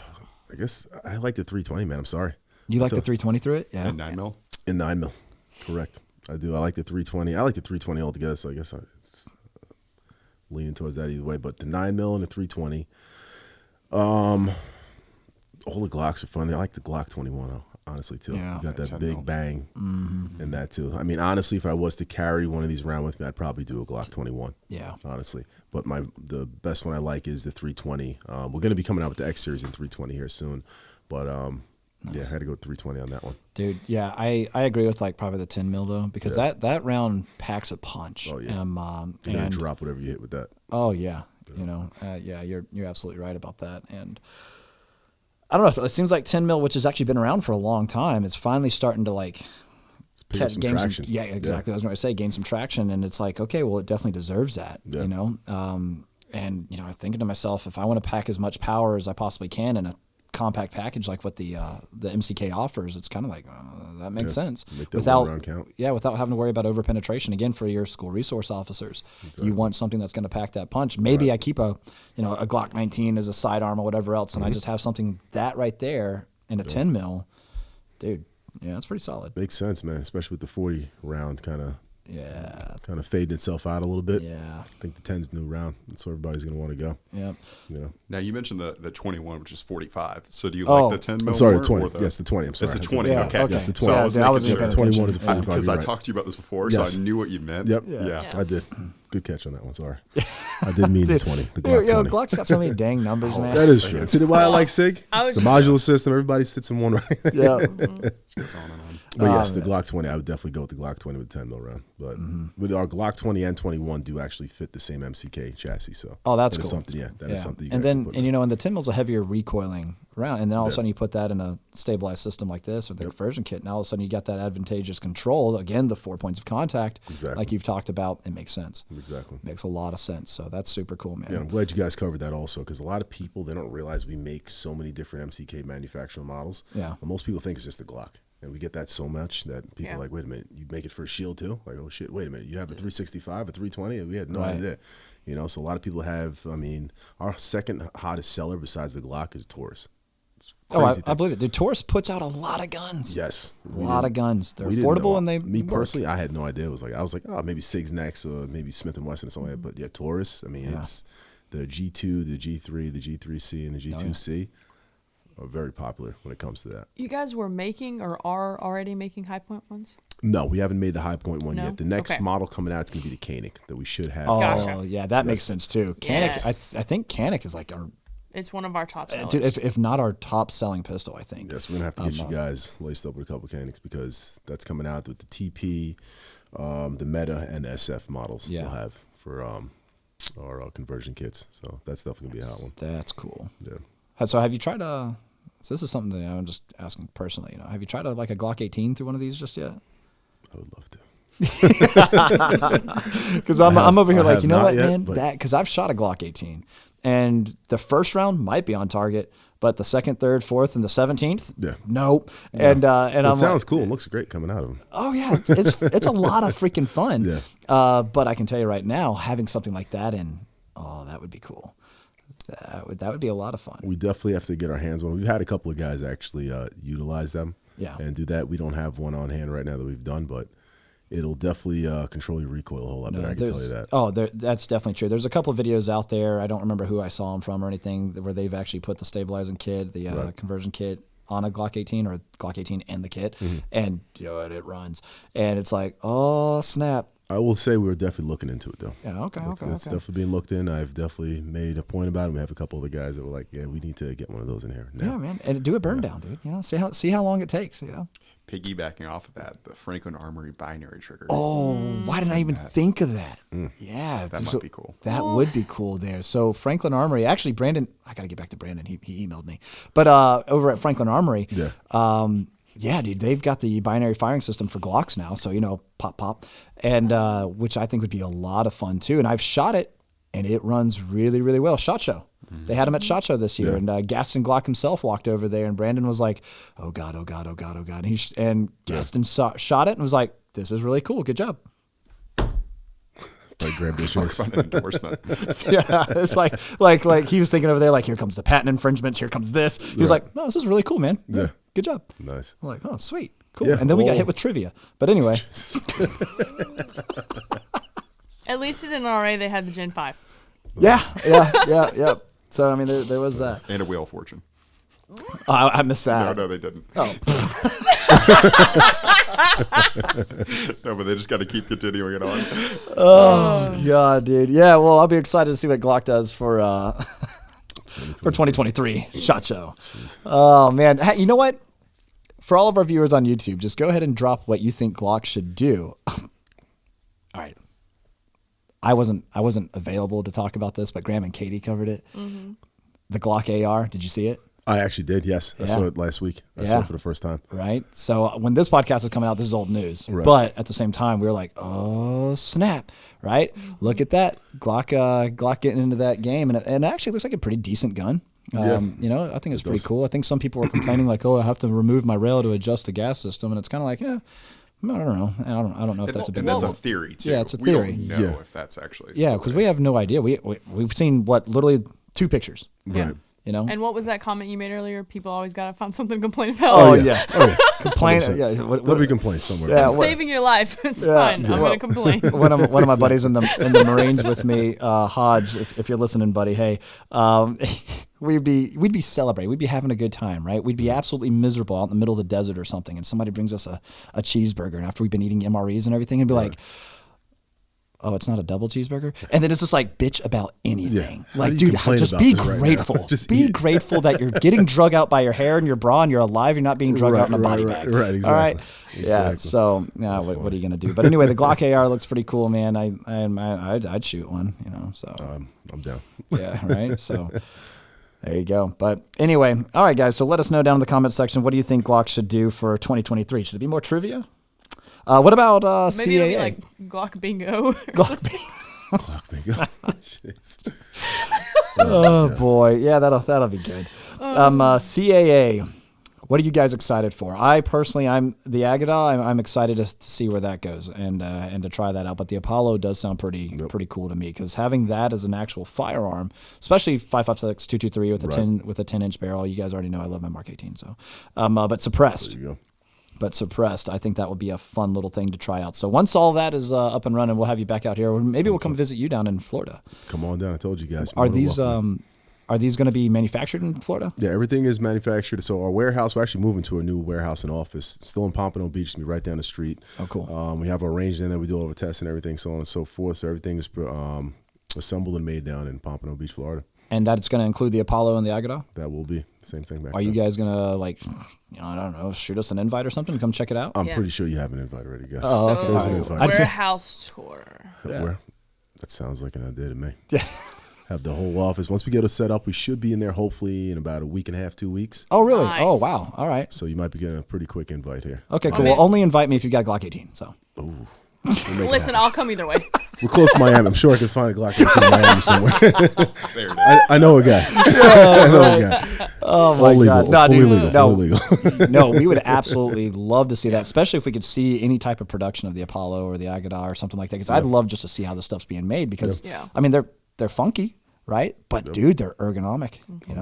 guess I like the 320, man. I'm sorry. You like the 320 through it? Yeah. And 9mm? In 9mm. Correct. I do. I like the 320. I like the 320 altogether, so I guess it's leaning towards that either way. But the 9mm and the 320. All the Glocks are fun. I like the Glock 21, honestly, too. Yeah. You got that 10 big mil. bang in that, too. I mean, honestly, if I was to carry one of these around with me, I'd probably do a Glock 21. Yeah. Honestly. But the best one I like is the 320. We're going to be coming out with the X series in 320 here soon. But, yeah, I had to go with 320 on that one. Dude, yeah, I agree with like probably the 10 mil though, because that round packs a punch. Oh, yeah. You're going And to drop whatever you hit with that. oh yeah, you know, yeah, you're absolutely right about that. And I don't know, it seems like 10 mil, which has actually been around for a long time, is finally starting to like Pick up some gain traction. yeah, exactly. I was going to say gain some traction, and it's like, okay, well, it definitely deserves that, Yeah. you know. And you know, I'm thinking to myself, if I want to pack as much power as I possibly can in a compact package like what the MCK offers, it's kind of like that makes sense Make that without one-round count. without having to worry about over penetration again for your school resource officers. You want something that's going to pack that punch. Maybe I keep a Glock 19 as a sidearm or whatever else, and I just have something that right there in a 10 mil, dude. Yeah, that's pretty solid. Makes sense, man, especially with the 40 round kind of fading itself out a little bit. Yeah. I think the 10's new round. That's where everybody's going to want to go. Yep. You know. Now, you mentioned the 21, which is 45. So do you Oh. like the 10 mil? I'm sorry, more the 20. or the, Yes, the 20. I'm sorry. It's the 20. Yeah, okay. okay. Yes, the So 20. I was Yeah, I making wasn't sure. paying 21 is attention. 45. Because you're I right. talked to you about this before, Yes. so I knew what you meant. Yep. Yeah. I did. Good catch on that one. Sorry. I did mean the 20. The Glock Dude, yo, 20. Glock's got so many dang numbers, man. That is true. See why I like SIG? I was It's a just- modular system. Everybody sits in one right. Yeah. Goes on and on. But yes, the Glock 20, I would definitely go with the Glock 20 with 10 mil round. But with our Glock 20 and 21 do actually fit the same MCK chassis. So Oh, that's that is cool. something, yeah, that is something. You And gotta then, put and in. you know, and the 10 mil's a heavier recoiling round, and then all of a sudden you put that in a stabilized system like this with the conversion kit, and all of a sudden you got that advantageous control. Again, the 4 points of contact, Exactly. like you've talked about. It makes sense. Exactly. Makes a lot of sense. So that's super cool, man. Yeah, I'm glad you guys covered that also, because a lot of people, they don't realize we make so many different MCK manufacturing models. Yeah. And most people think it's just the Glock. And we get that so much that people Yeah. are like, wait a minute, you make it for a shield too? Like, oh shit, wait a minute, you have a 365, a 320? We had no Right. idea. You know, so a lot of people have, I mean, our second hottest seller besides the Glock is Taurus. It's Oh, I crazy thing. believe it. Dude, Taurus puts out a lot of guns. Yes. A lot of guns. They're We didn't affordable know. and they Me work. personally, I had no idea. It was like I was like, oh, maybe SIG's next, or maybe Smith and Wesson or something like that. But yeah, Taurus. I mean, Yeah. it's the G2, the G3, the G3C, and the G2C are very popular when it comes to that. You guys were making or are already making high point ones? No, we haven't made the High Point one No? yet. The next Okay. model coming out is going to be the Koenig that we should have. Oh, Gotcha. yeah, that makes sense too. Canik, Yes. I think Canik is like our, It's one of our top sellers. dude, if not our top selling pistol, I think. Yes, we're going to have to get you guys laced up with a couple of Koenigs because that's coming out with the TP, the Meta, and the SF models Yeah. we'll have for our conversion kits. So that's definitely going to be a hot one. That's cool. Yeah. So have you tried so this is something that I'm just asking personally, you know, have you tried like a Glock 18 through one of these just yet? I would love to. Because I'm over here I like, have you know not what, yet, man, but- because I've shot a Glock 18, and the first round might be on target, but the second, third, fourth, and the 17th, Yeah. nope. And It I'm sounds like, cool. It looks great coming out of them. oh yeah, it's a lot of freaking fun. Yeah. But I can tell you right now, having something like that that would be cool. That would be a lot of fun. We definitely have to get our hands on. We've had a couple of guys actually utilize them. Yeah. And do that. We don't have one on hand right now that we've done, but it'll definitely control your recoil a whole lot better. I can tell you that. Oh, that's definitely true. There's a couple of videos out there. I don't remember who I saw them from or anything where they've actually put the stabilizing kit, the conversion kit on a Glock 18 or Glock 18 and the kit, and you know, it runs. And it's like, oh snap. I will say we're definitely looking into it, though. Yeah, okay. It's definitely being looked in. I've definitely made a point about it. We have a couple of the guys that were like, yeah, we need to get one of those in here now. Yeah, man. And do a burn down, dude. See how long it takes, Piggybacking off of that, the Franklin Armory binary trigger. Oh, why didn't I even think of that? Yeah. That might be cool. That would be cool there. So Franklin Armory, actually, Brandon, I got to get back to Brandon. He emailed me. But over at Franklin Armory, yeah, dude, they've got the binary firing system for Glocks now. So, pop, and which I think would be a lot of fun too. And I've shot it, and it runs really, really well. SHOT Show. They had him at SHOT Show this year, and Gaston Glock himself walked over there, and Brandon was like, "Oh God, oh God, oh God, oh God," and Gaston shot it and was like, "This is really cool. Good job." Like grab this shit. Fun endorsement. Yeah, it's like he was thinking over there, like, here comes the patent infringements, here comes this. He was like, "No, this is really cool, man. Yeah, good job." Nice. I'm like, "Oh, sweet, cool." Yeah, and then we got hit with trivia. But anyway, At least in NRA they had the Gen 5. yeah. So I mean, there was that. And a Wheel of Fortune. I missed that. No, they didn't. Oh. No, but they just got to keep continuing it on. Oh God, dude. Yeah, well, I'll be excited to see what Glock does for 2023 SHOT Show. Oh man, hey, you know what? For all of our viewers on YouTube, just go ahead and drop what you think Glock should do. All right. I wasn't available to talk about this, but Graham and Katie covered it. Mm-hmm. The Glock AR. Did you see it? I actually did, yes. I saw it last week. I saw it for the first time. Right. So when this podcast is coming out, this is old news. Right. But at the same time, we were like, oh, snap. Right? Mm-hmm. Look at that. Glock getting into that game. And it actually looks like a pretty decent gun. I think it's pretty cool. I think some people were complaining like, oh, I have to remove my rail to adjust the gas system. And it's kind of like, yeah. I don't know. I don't know if that's a big deal. And that's a theory, too. Yeah, it's a theory. We don't know if that's actually... Yeah, because we have no idea. We've seen, literally 2 pictures. Right. And what was that comment you made earlier? People always got to find something to complain about. Oh, yeah. Complain. Yeah. There'll be complaints somewhere. Yeah, saving your life. It's fine. I'm going to complain. One of my buddies in the Marines with me, Hodge, if you're listening, buddy, hey, we'd be celebrating. We'd be having a good time, right? We'd be absolutely miserable out in the middle of the desert or something, and somebody brings us a cheeseburger, and after we've been eating MREs and everything, and be like, oh, it's not a double cheeseburger? And then it's just like, bitch about anything. Yeah. Like, dude, just be grateful. Right just be grateful that you're getting drug out by your hair and your bra and you're alive. You're not being drug out in a body bag. Right, exactly. All right? Yeah, so, what are you going to do? But anyway, the Glock AR looks pretty cool, man. I'd shoot one, so. I'm down. Yeah, right? So, there you go. But anyway, all right, guys, so let us know down in the comment section, what do you think Glock should do for 2023? Should it be more trivia? What about Maybe CAA? It'll be like Glock Bingo. Glock Bingo. Glock Bingo. Jeez. Oh boy, yeah, that'll be good. CAA. What are you guys excited for? I personally, I'm the Agata. I'm excited to see where that goes and to try that out. But the Apollo does sound pretty cool to me because having that as an actual firearm, especially 5.56 223 with a 10-inch barrel. You guys already know I love my Mark 18. So, but suppressed. There you go. But suppressed, I think that would be a fun little thing to try out. So once all that is up and running, we'll have you back out here. Or maybe we'll come visit you down in Florida. Come on down. I told you guys. Are these going to be manufactured in Florida? Yeah, everything is manufactured. So our warehouse, we're actually moving to a new warehouse and office. It's still in Pompano Beach. It's going to be right down the street. Oh, cool. We have our range in there. We do all the tests and everything, so on and so forth. So everything is assembled and made down in Pompano Beach, Florida. And that's going to include the Apollo and the Agata? That will be the same thing back Are you guys going to, I don't know, shoot us an invite or something to come check it out? I'm pretty sure you have an invite already, guys. Oh, okay. There's an invite. Warehouse tour. Yeah. That sounds like an idea to me. Yeah. Have the whole office. Once we get it set up, we should be in there hopefully in about a week and a half, 2 weeks. Oh, really? Nice. Oh, wow. All right. So you might be getting a pretty quick invite here. Okay, cool. Well, only invite me if you got a Glock 18. So. Ooh. Listen, I'll come either way. We're close to Miami. I'm sure I can find a Glock 18 in Miami somewhere. There it is. I know a guy. I know a guy. Oh my God. No, fully dude, legal. no. Fully legal. No, we would absolutely love to see that, especially if we could see any type of production of the Apollo or the Agata or something like that. Because I'd love just to see how the stuff's being made. Because I mean, they're funky, right? But dude, they're ergonomic.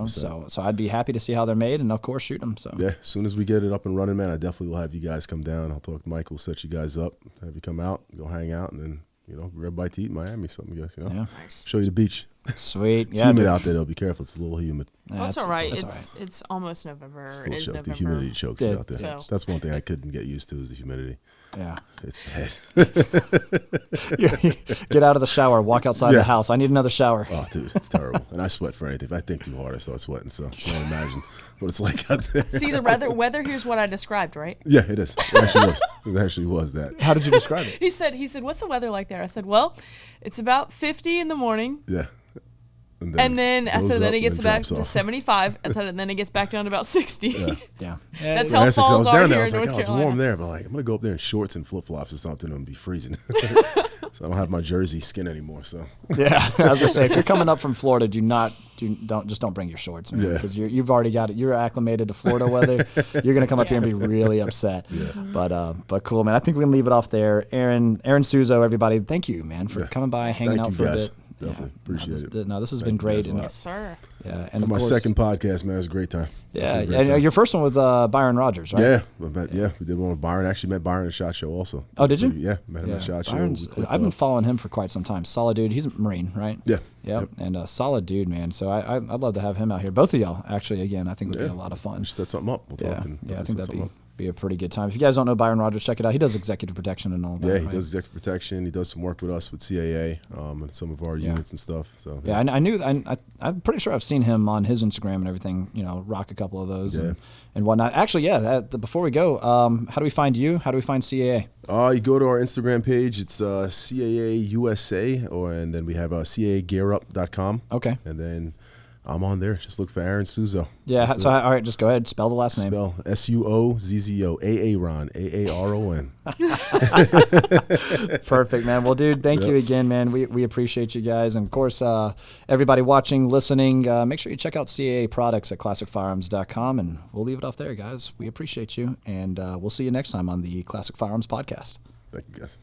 So I'd be happy to see how they're made, and of course shoot them. So yeah, as soon as we get it up and running, man, I definitely will have you guys come down. I'll talk to Mike. We'll set you guys up, have you come out, go hang out, and then grab a bite to eat in Miami, something, guys. Yeah. Nice. Show you the beach. Sweet. It's humid out there, though. Be careful. It's a little humid. That's all right. It's almost November. It is November. The humidity chokes you out there. So. That's one thing I couldn't get used to is the humidity. Yeah. It's bad. Get out of the shower, walk outside Yeah. the house. I need another shower. Oh, dude, it's terrible. And I sweat for anything. If I think too hard, I start sweating. So I can't imagine what it's like out there. See, the weather here's what I described, right? Yeah, it is. It actually was. It actually was that. How did you describe it? He said, what's the weather like there? I said, well, it's about 50 in the morning. Yeah. And then I goes said, then up it and gets back drops to off. 75, and then it gets back down to about 60. Yeah. Yeah. That's Yeah, how that's 'cause I falls was are down there. I here was in like, North oh, it's Carolina. warm there, but like, I'm gonna go up there in shorts and flip flops or something and be freezing. So I don't have my jersey skin anymore. So Yeah, I was gonna say, if you're coming up from Florida, don't bring your shorts, man, Yeah. because you've already got it. You're acclimated to Florida weather. You're gonna come up here and be really upset. Yeah. But cool, man. I think we can leave it off there. Aaron Suozzo, everybody, thank you, man, for coming by, hanging Thank out you, for guys. a bit. Definitely appreciate it. No, this has Thank been you great. guys a And, lot. Yes, sir. yeah, and For of my course, second podcast, man, it was a great time. Yeah, It was a great and time. your first one with Byron Rogers, right? Yeah, we did one with Byron. Actually met Byron at SHOT Show also. Oh, did you? Yeah, met him at SHOT Show. Byron's- We clicked I've been up. following him for quite some time. Solid dude. He's a Marine, right? Yeah. Yep. And a solid dude, man. So I'd love to have him out here. Both of y'all, actually, again, I think would be a lot of fun. We should set something up. We'll Yeah, talk and yeah, I set think that'd something up. be a pretty good time. If you guys don't know Byron Rogers, check it out. He does executive protection and all that. Yeah, he right? does executive protection. He does some work with us with CAA and some of our units and stuff. So Yeah, I knew. I'm pretty sure I've seen him on his Instagram and everything. Rock a couple of those and whatnot. Actually, yeah. Before we go, how do we find you? How do we find CAA? You go to our Instagram page. It's CAA USA, and then we have CAAGearUp.com. Okay. And then I'm on there. Just look for Aaron Suozzo. Yeah. That's So it. all right, just go ahead. Spell the last name. Spell Suozzo, Aaron, Aaron. Perfect, man. Well, dude, thank you again, man. We appreciate you guys. And, of course, everybody watching, listening, make sure you check out CAA products at classicfirearms.com. And we'll leave it off there, guys. We appreciate you. And we'll see you next time on the Classic Firearms Podcast. Thank you, guys.